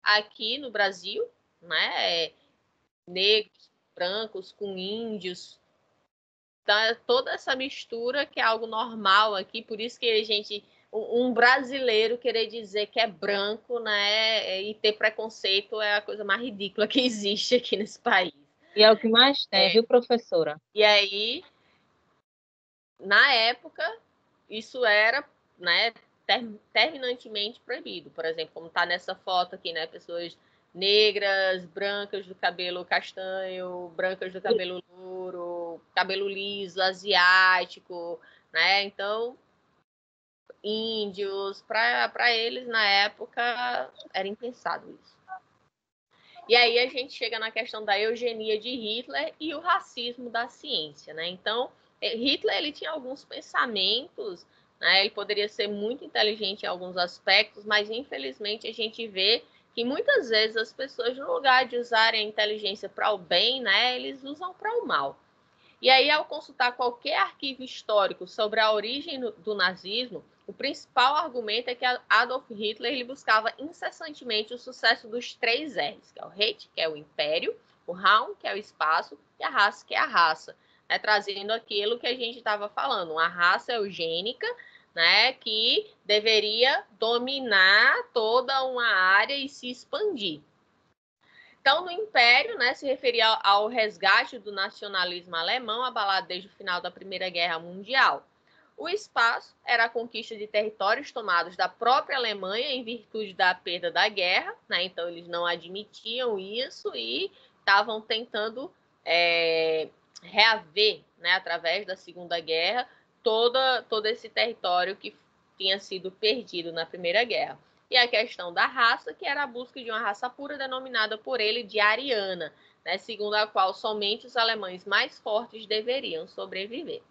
aqui no Brasil, né? Negros, brancos com índios, então, toda essa mistura que é algo normal aqui, por isso que a gente, um brasileiro querer dizer que é branco, né, e ter preconceito é a coisa mais ridícula que existe aqui nesse país. E é o que mais tem, viu, professora? E aí, na época, isso era, né, terminantemente proibido. Por exemplo, como está nessa foto aqui, né, pessoas negras, brancas do cabelo castanho, brancas do cabelo louro, cabelo liso, asiático, né? Então, índios, para eles na época era impensável isso. E aí a gente chega na questão da eugenia de Hitler e o racismo da ciência, né? Então, Hitler ele tinha alguns pensamentos, né? Ele poderia ser muito inteligente em alguns aspectos, mas infelizmente a gente vê que muitas vezes as pessoas, no lugar de usarem a inteligência para o bem, né, eles usam para o mal. E aí, ao consultar qualquer arquivo histórico sobre a origem do nazismo, o principal argumento é que Adolf Hitler ele buscava incessantemente o sucesso dos 3 R's, que é o Reich, que é o império, o Raum, que é o espaço, e a raça, que é a raça, né? Trazendo aquilo que a gente estava falando, uma raça eugênica, né, que deveria dominar toda uma área e se expandir. Então, no Império, né, se referia ao resgate do nacionalismo alemão abalado desde o final da Primeira Guerra Mundial. O espaço era a conquista de territórios tomados da própria Alemanha em virtude da perda da guerra, né? Então eles não admitiam isso e estavam tentando reaver, né, através da Segunda Guerra, todo esse território que tinha sido perdido na Primeira Guerra. E a questão da raça, que era a busca de uma raça pura denominada por ele de ariana, né, segundo a qual somente os alemães mais fortes deveriam sobreviver.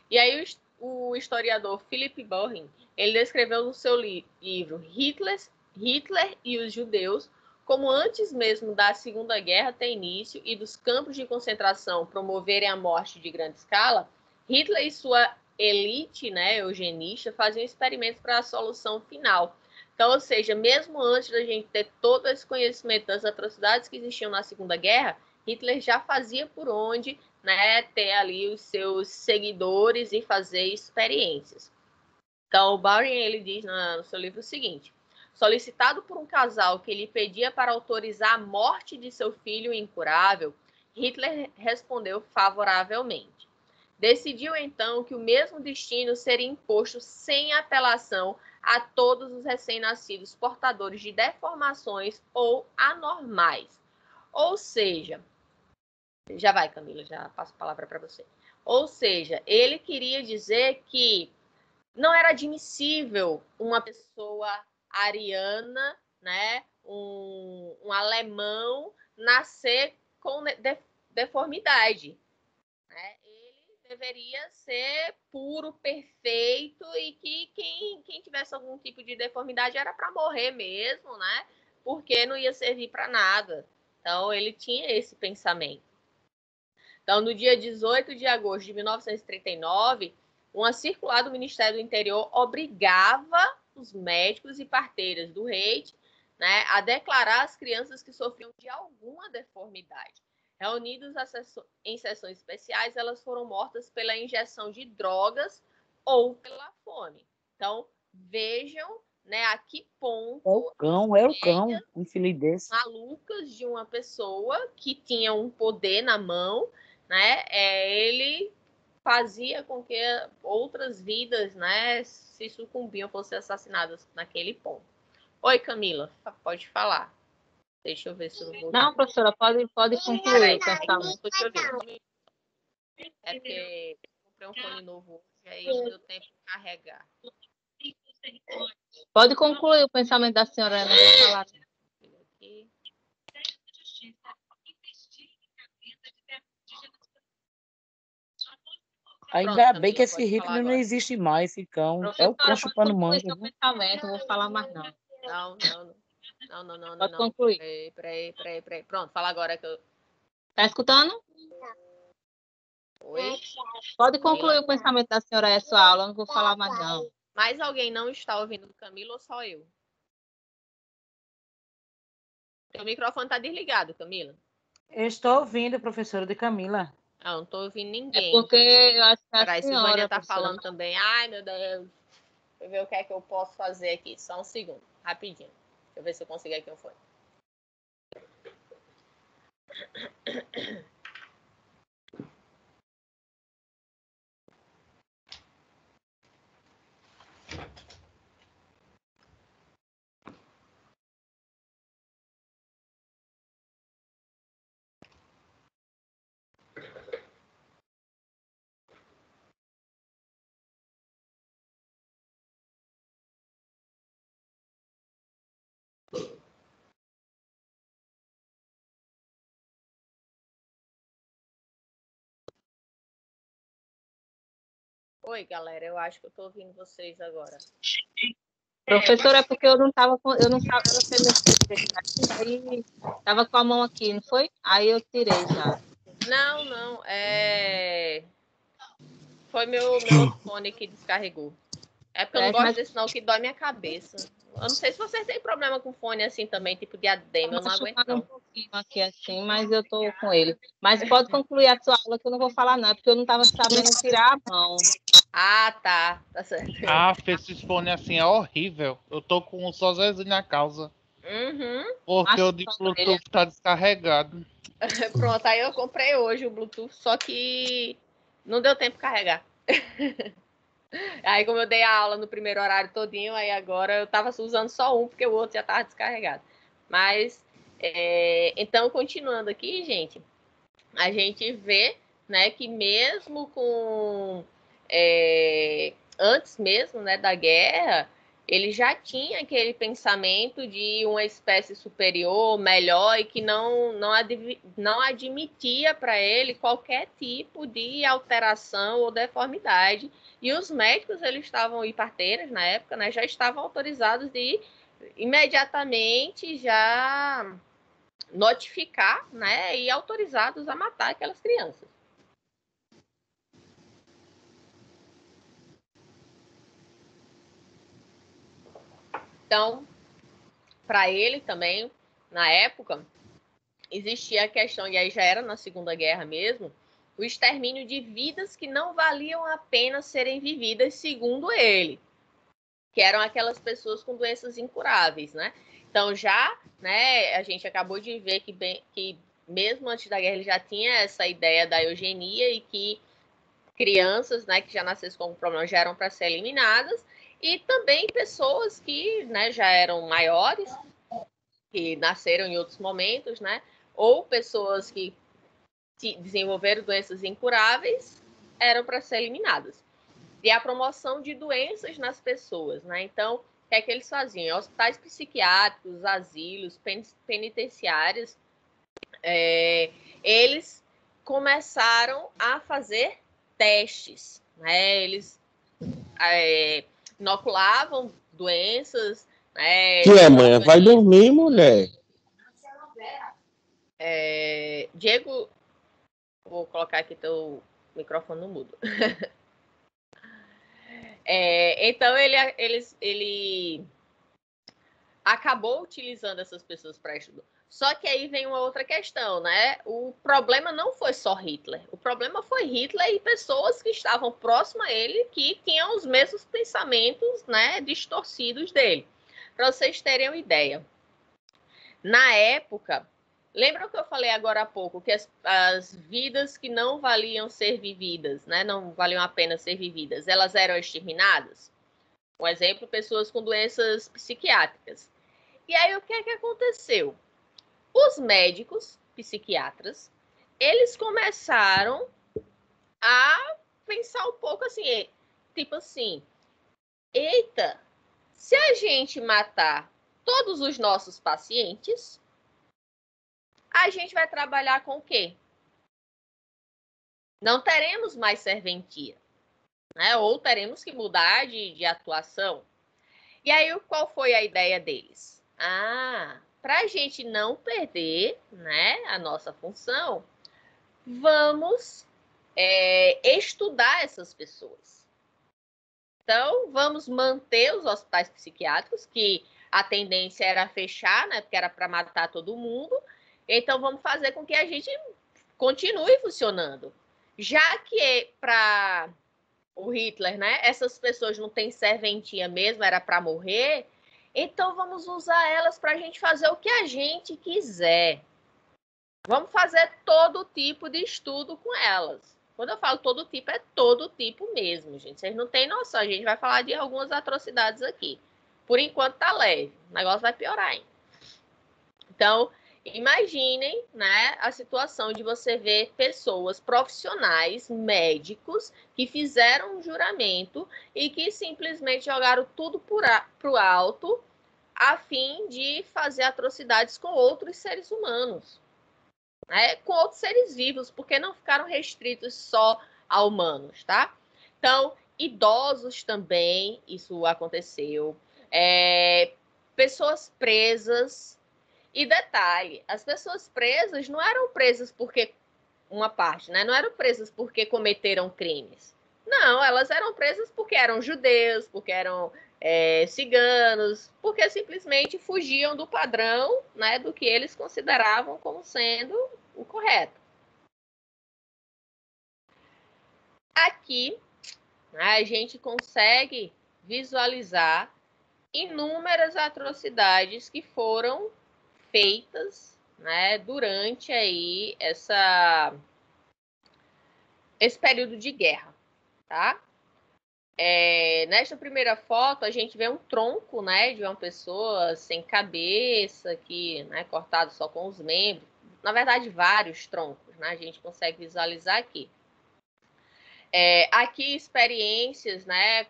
E aí o historiador Philipp Bohring, ele descreveu no seu livro Hitler e os Judeus, como antes mesmo da Segunda Guerra ter início e dos campos de concentração promoverem a morte de grande escala, Hitler e sua elite, né, eugenista, faziam experimentos para a solução final. Então, ou seja, mesmo antes da gente ter todo esse conhecimento das atrocidades que existiam na Segunda Guerra, Hitler já fazia por onde, né, ter ali os seus seguidores e fazer experiências. Então, o Bohring, ele diz no seu livro o seguinte: solicitado por um casal que lhe pedia para autorizar a morte de seu filho incurável, Hitler respondeu favoravelmente. Decidiu, então, que o mesmo destino seria imposto sem apelação a todos os recém-nascidos portadores de deformações ou anormais. Ou seja, já vai, Camila, já passo a palavra para você. Ou seja, ele queria dizer que não era admissível uma pessoa ariana, né, um alemão, nascer com deformidade. Né? Ele deveria ser puro, perfeito, e que quem tivesse algum tipo de deformidade era para morrer mesmo, né? Porque não ia servir para nada. Então, ele tinha esse pensamento. Então, no dia 18 de agosto de 1939, uma circular do Ministério do Interior obrigava os médicos e parteiras do Reich, né, a declarar as crianças que sofriam de alguma deformidade. Reunidos em sessões especiais, elas foram mortas pela injeção de drogas ou pela fome. Então, vejam, né, a que ponto é o cão, um filho desse. Malucas de uma pessoa que tinha um poder na mão, né? Ele fazia com que outras vidas, né, se sucumbiam, fossem assassinadas naquele ponto. Oi, Camila, pode falar. Deixa eu ver se eu vou... Não, professora, pode concluir o pensamento. Tô te ouvindo. É porque eu comprei um fone novo hoje, aí não deu tempo de carregar. Pode concluir o pensamento da senhora, eu não vou falar. Aqui. Ainda Pronto, bem que Camila, esse pode falar Hitler não agora. existe mais, esse cão. É o cão Professora, chupando pode concluir manga. seu Viu? pensamento, não vou falar mais não. Não. Pode concluir. Peraí. Pronto, fala agora que eu... Tá escutando? Oi? Pode concluir o pensamento da senhora, é sua aula, eu não vou falar mais não. Mais alguém não está ouvindo do Camila ou só eu? Seu microfone está desligado, Camila. Eu estou ouvindo, professora de Camila. Ah, não estou ouvindo É ninguém. porque eu acho que a Peraí, senhora... Silvânia está professora, falando também. Ai, meu Deus. Deixa eu ver o que é que eu posso fazer aqui. Só um segundo, rapidinho. Deixa eu ver se eu consigo aqui um fone. Oi, galera. Eu acho que eu estou ouvindo vocês agora. Professora, é porque eu não sei mexer direito aqui, aí tava com a mão aqui, não foi? Aí eu tirei já. Não. Foi meu fone que descarregou. É porque eu não gosto desse não, que dói minha cabeça. Eu não sei se vocês têm problema com fone assim também, tipo diadema, eu não aguento um não. pouquinho aqui assim, mas eu tô com ele. Mas pode concluir a sua aula que eu não vou falar não, é porque eu não tava sabendo tirar a mão. Ah, tá certo. Esses fones assim é horrível. Eu tô com um sozinho na causa. Uhum. Porque o de Bluetooth tá descarregado. Pronto, aí eu comprei hoje o Bluetooth, só que não deu tempo de carregar. Aí como eu dei a aula no primeiro horário todinho, aí agora eu tava usando só um, porque o outro já tava descarregado. Mas, então, continuando aqui, gente, a gente vê, né, que mesmo com... antes mesmo, né, da guerra, ele já tinha aquele pensamento de uma espécie superior, melhor, e que não admitia para ele qualquer tipo de alteração ou deformidade. E os médicos, eles estavam, e parteiras na época, né, já estavam autorizados de imediatamente já notificar, né, e autorizados a matar aquelas crianças. Então, para ele também, na época, existia a questão, e aí já era na Segunda Guerra mesmo, o extermínio de vidas que não valiam a pena serem vividas, segundo ele, que eram aquelas pessoas com doenças incuráveis, né? Então já, né, a gente acabou de ver que mesmo antes da guerra ele já tinha essa ideia da eugenia e que crianças, né, que já nascessem com problema já eram para ser eliminadas, e também pessoas que, né, já eram maiores, que nasceram em outros momentos, né, ou pessoas que desenvolveram doenças incuráveis, eram para ser eliminadas. E a promoção de doenças nas pessoas, né? Então, o que é que eles faziam? Hospitais psiquiátricos, asilos, penitenciários, eles começaram a fazer testes, né? Eles inoculavam doenças, né? Que é, mãe? Vai dormir, mulher. Diego, vou colocar aqui teu microfone no mudo. Então, ele acabou utilizando essas pessoas para estudar. Só que aí vem uma outra questão, né? O problema não foi só Hitler. O problema foi Hitler e pessoas que estavam próximas a ele que tinham os mesmos pensamentos, né, distorcidos dele. Para vocês terem uma ideia. Na época, lembra que eu falei agora há pouco que as vidas que não valiam ser vividas, né, não valiam a pena ser vividas, elas eram exterminadas? Um exemplo, pessoas com doenças psiquiátricas. E aí, o que é que aconteceu? Os médicos, psiquiatras, eles começaram a pensar um pouco assim, tipo assim, eita, se a gente matar todos os nossos pacientes, a gente vai trabalhar com o quê? Não teremos mais serventia, né? Ou teremos que mudar de atuação. E aí, qual foi a ideia deles? Para a gente não perder, né, a nossa função, vamos estudar essas pessoas. Então, vamos manter os hospitais psiquiátricos, que a tendência era fechar, né, porque era para matar todo mundo. Então, vamos fazer com que a gente continue funcionando. Já que para o Hitler, né, essas pessoas não têm serventia mesmo, era para morrer, então vamos usar elas para a gente fazer o que a gente quiser. Vamos fazer todo tipo de estudo com elas. Quando eu falo todo tipo, é todo tipo mesmo, gente. Vocês não têm noção. A gente vai falar de algumas atrocidades aqui. Por enquanto tá leve. O negócio vai piorar ainda. Então, imaginem, né, a situação de você ver pessoas profissionais, médicos, que fizeram um juramento e que simplesmente jogaram tudo para o alto a fim de fazer atrocidades com outros seres humanos. Com outros seres vivos, porque não ficaram restritos só a humanos, tá? Então, idosos também, isso aconteceu. Pessoas presas. E detalhe, as pessoas presas não eram presas porque uma parte, né? Não eram presas porque cometeram crimes. Não, elas eram presas porque eram judeus, porque eram ciganos, porque simplesmente fugiam do padrão, né, do que eles consideravam como sendo o correto. Aqui, né, a gente consegue visualizar inúmeras atrocidades que foram feitas, né, durante aí esse período de guerra, tá? Nesta primeira foto, a gente vê um tronco, né, de uma pessoa sem cabeça, aqui, né, cortado só com os membros. Na verdade, vários troncos, né? A gente consegue visualizar aqui. Aqui, experiências, né,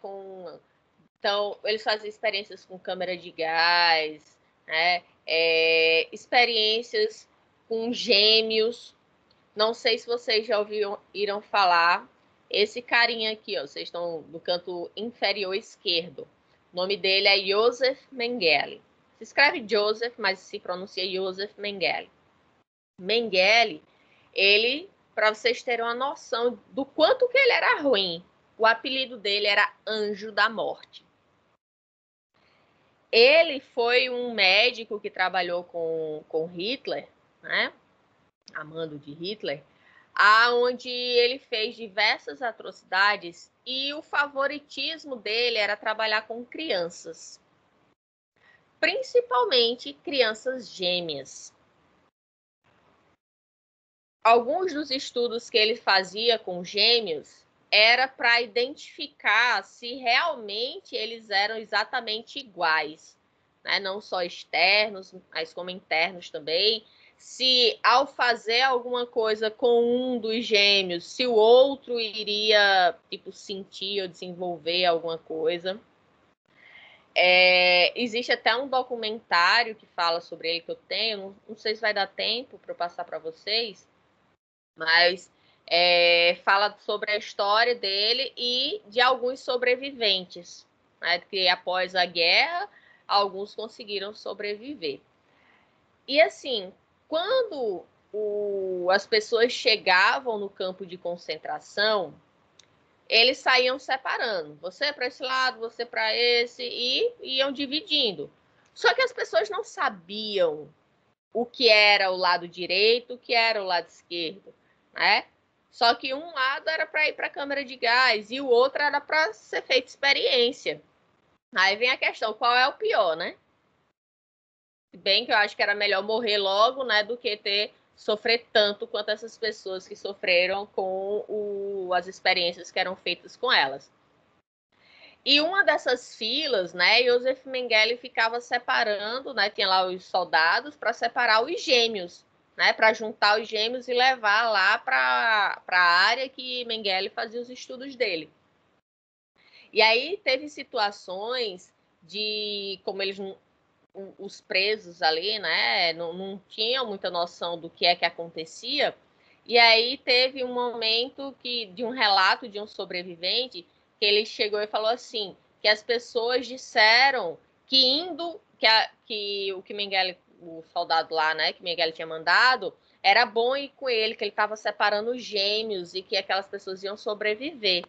então, eles fazem experiências com câmera de gás, né? Experiências com gêmeos. Não sei se vocês já ouviram falar. Esse carinha aqui, ó, vocês estão no canto inferior esquerdo. O nome dele é Joseph Mengele. Se escreve Joseph, mas se pronuncia Joseph Mengele. Mengele, ele, para vocês terem uma noção do quanto que ele era ruim, o apelido dele era Anjo da Morte. Ele foi um médico que trabalhou com Hitler, né? A mando de Hitler, aonde ele fez diversas atrocidades e o favoritismo dele era trabalhar com crianças, principalmente crianças gêmeas. Alguns dos estudos que ele fazia com gêmeos era para identificar se realmente eles eram exatamente iguais, né? Não só externos, mas como internos também. Se ao fazer alguma coisa com um dos gêmeos, se o outro iria, tipo, sentir ou desenvolver alguma coisa. Existe até um documentário que fala sobre ele que eu tenho, não sei se vai dar tempo para eu passar para vocês, mas fala sobre a história dele e de alguns sobreviventes, né, que após a guerra, alguns conseguiram sobreviver. E assim, quando as pessoas chegavam no campo de concentração, eles saíam separando. Você para esse lado, você para esse, e iam dividindo. Só que as pessoas não sabiam o que era o lado direito, o que era o lado esquerdo, né? Só que um lado era para ir para a câmara de gás e o outro era para ser feita experiência. Aí vem a questão, qual é o pior, né? Bem que eu acho que era melhor morrer logo, né, do que sofrer tanto quanto essas pessoas que sofreram com as experiências que eram feitas com elas. E uma dessas filas, né, Joseph Mengele ficava separando, né, tinha lá os soldados para separar os gêmeos, né, para juntar os gêmeos e levar lá para a área que Mengele fazia os estudos dele. E aí teve situações de, como eles, os presos ali, né, não tinham muita noção do que é que acontecia, e aí teve um momento de um relato de um sobrevivente que ele chegou e falou assim, que as pessoas disseram que que o que Mengele, o soldado lá, né, que Mengele tinha mandado, era bom ir com ele, que ele estava separando os gêmeos e que aquelas pessoas iam sobreviver.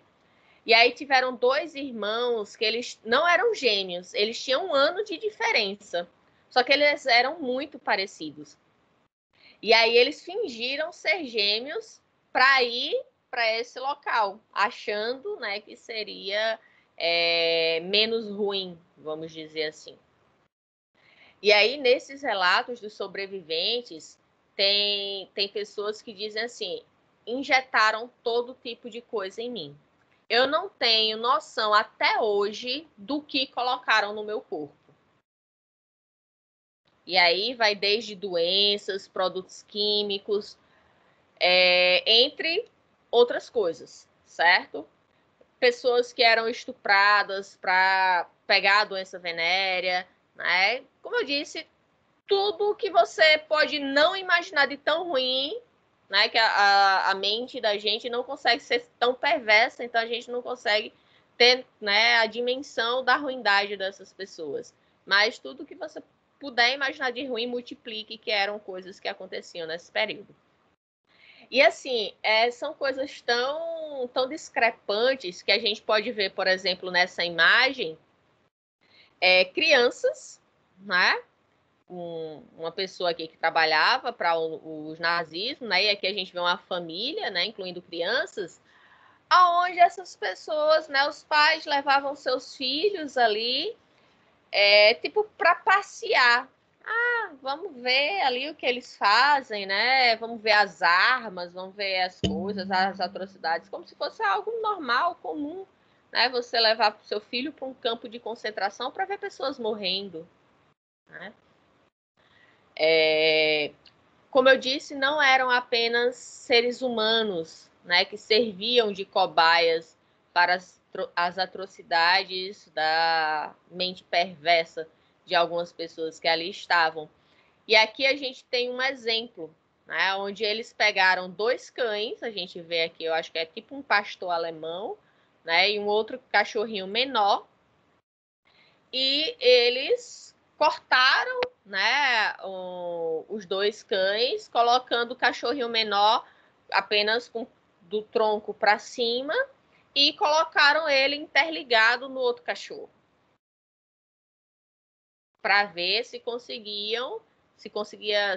E aí tiveram 2 irmãos que eles não eram gêmeos, eles tinham 1 ano de diferença, só que eles eram muito parecidos. E aí eles fingiram ser gêmeos para ir para esse local, achando, né, que seria menos ruim, vamos dizer assim. E aí, nesses relatos dos sobreviventes, tem pessoas que dizem assim, injetaram todo tipo de coisa em mim. Eu não tenho noção até hoje do que colocaram no meu corpo. E aí vai desde doenças, produtos químicos, entre outras coisas, certo? Pessoas que eram estupradas para pegar a doença venérea, né? Como eu disse, tudo que você pode não imaginar de tão ruim, né? Que a mente da gente não consegue ser tão perversa, então a gente não consegue ter, né, a dimensão da ruindade dessas pessoas. Mas tudo que você puder imaginar de ruim, multiplique, que eram coisas que aconteciam nesse período. E assim, são coisas tão discrepantes que a gente pode ver, por exemplo, nessa imagem, crianças, né? Uma pessoa aqui que trabalhava para os nazismos, né? E aqui a gente vê uma família, né? Incluindo crianças, aonde essas pessoas, né? Os pais levavam seus filhos ali, tipo, para passear. Vamos ver ali o que eles fazem, né? Vamos ver as armas, vamos ver as coisas, as atrocidades, como se fosse algo normal, comum, né? Você levar seu filho para um campo de concentração para ver pessoas morrendo, né? Como eu disse, não eram apenas seres humanos, né, que serviam de cobaias para as atrocidades da mente perversa de algumas pessoas que ali estavam. E aqui a gente tem um exemplo, né, onde eles pegaram 2 cães, a gente vê aqui, eu acho que é tipo um pastor alemão, né, e um outro cachorrinho menor, e eles cortaram, né, os 2 cães, colocando o cachorrinho menor apenas do tronco para cima e colocaram ele interligado no outro cachorro, para ver se conseguia,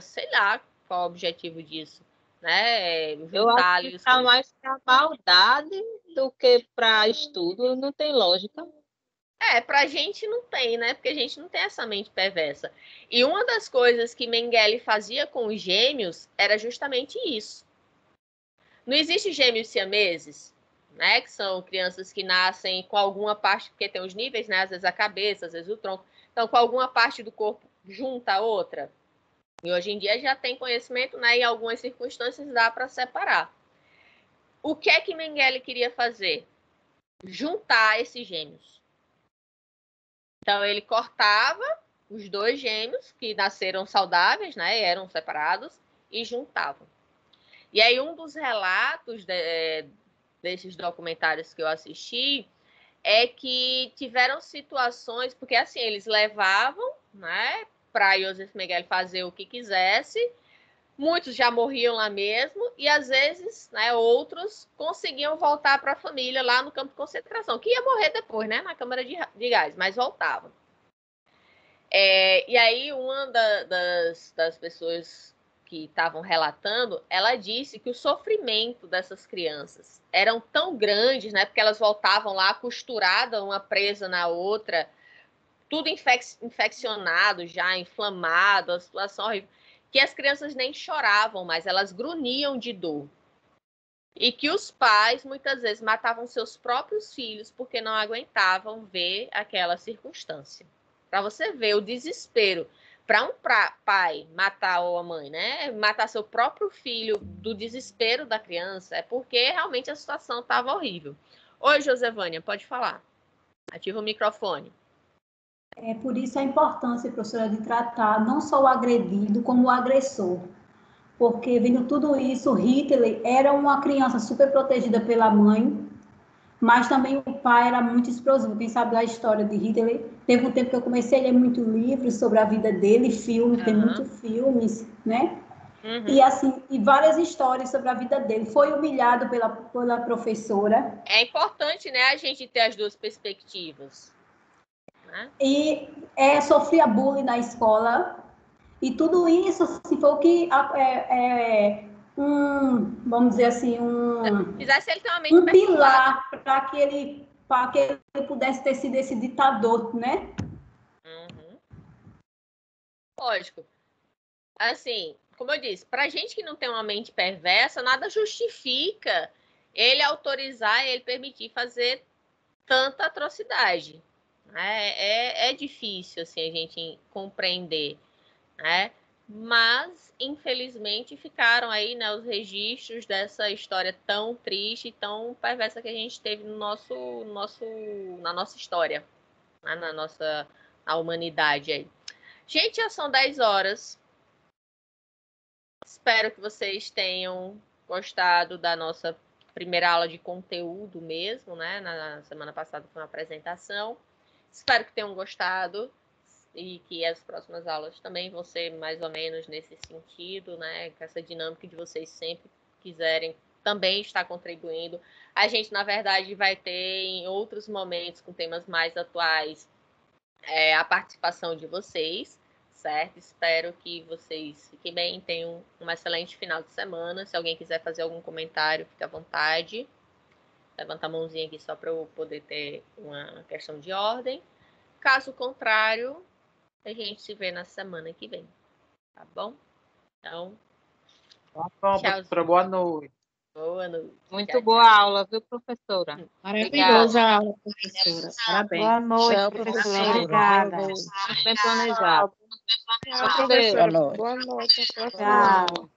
sei lá qual o objetivo disso, né? Eu acho que está mais para maldade do que para estudo, não tem lógica. Pra gente não tem, né? Porque a gente não tem essa mente perversa. E uma das coisas que Mengele fazia com os gêmeos era justamente isso. Não existe gêmeos siameses, né? Que são crianças que nascem com alguma parte, porque tem os níveis, né? Às vezes a cabeça, às vezes o tronco. Então, com alguma parte do corpo junta a outra. E hoje em dia já tem conhecimento, né? E em algumas circunstâncias dá para separar. O que é que Mengele queria fazer? Juntar esses gêmeos. Então, ele cortava os 2 gêmeos, que nasceram saudáveis, né? Eram separados, e juntavam. E aí, um dos relatos desses documentários que eu assisti é que tiveram situações, porque assim, eles levavam, né, para Joseph Mengele fazer o que quisesse, muitos já morriam lá mesmo, e às vezes, né, outros conseguiam voltar para a família lá no campo de concentração, que ia morrer depois, né, na câmara de gás, mas voltavam. E aí, uma das pessoas que estavam relatando, ela disse que o sofrimento dessas crianças eram tão grandes, né? Porque elas voltavam lá costuradas, uma presa na outra, tudo infeccionado já, inflamado, a situação horrível, que as crianças nem choravam mais, elas grunhiam de dor. E que os pais, muitas vezes, matavam seus próprios filhos porque não aguentavam ver aquela circunstância. Para você ver o desespero. Para um pai matar ou a mãe, né? Matar seu próprio filho do desespero da criança, é porque realmente a situação estava horrível. Oi, Josevânia, pode falar. Ativa o microfone. É por isso a importância, professora, de tratar não só o agredido, como o agressor. Porque, vendo tudo isso, Hitler era uma criança super protegida pela mãe, mas também o pai era muito explosivo. Quem sabe da história de Hitler? Teve um tempo que eu comecei a ler muito livros sobre a vida dele, filmes, tem muitos filmes, né? E assim, e várias histórias sobre a vida dele. Foi humilhado pela professora. É importante, né, a gente ter as duas perspectivas. Né? E sofria bullying na escola. E tudo isso assim, foi o que vamos dizer assim, fizesse ele ter uma mente um pilar para que ele pudesse ter sido esse ditador, né? Lógico. Assim, como eu disse, para gente que não tem uma mente perversa, nada justifica ele autorizar, ele permitir fazer tanta atrocidade. É difícil assim, a gente compreender, né? Mas, infelizmente, ficaram aí, né, os registros dessa história tão triste, tão perversa que a gente teve na nossa história, né? Na humanidade aí. Gente, já são 10 horas. Espero que vocês tenham gostado da nossa primeira aula de conteúdo mesmo, né? Na semana passada foi uma apresentação. Espero que tenham gostado e que as próximas aulas também vão ser mais ou menos nesse sentido, né? Com essa dinâmica de vocês sempre quiserem também estar contribuindo. A gente, na verdade, vai ter em outros momentos, com temas mais atuais, a participação de vocês, certo? Espero que vocês fiquem bem, tenham um excelente final de semana. Se alguém quiser fazer algum comentário, fique à vontade. Levanta a mãozinha aqui só para eu poder ter uma questão de ordem. Caso contrário, a gente se vê na semana que vem, tá bom? Então, Tá bom, professora. Boa noite. Boa noite. Muito boa aula, viu, professora? Maravilhosa a aula, professora. Parabéns. Boa noite, Tchau, professora. Obrigada. Bem planejado. Tchau, professora. Boa noite. Boa noite, professora. Tchau.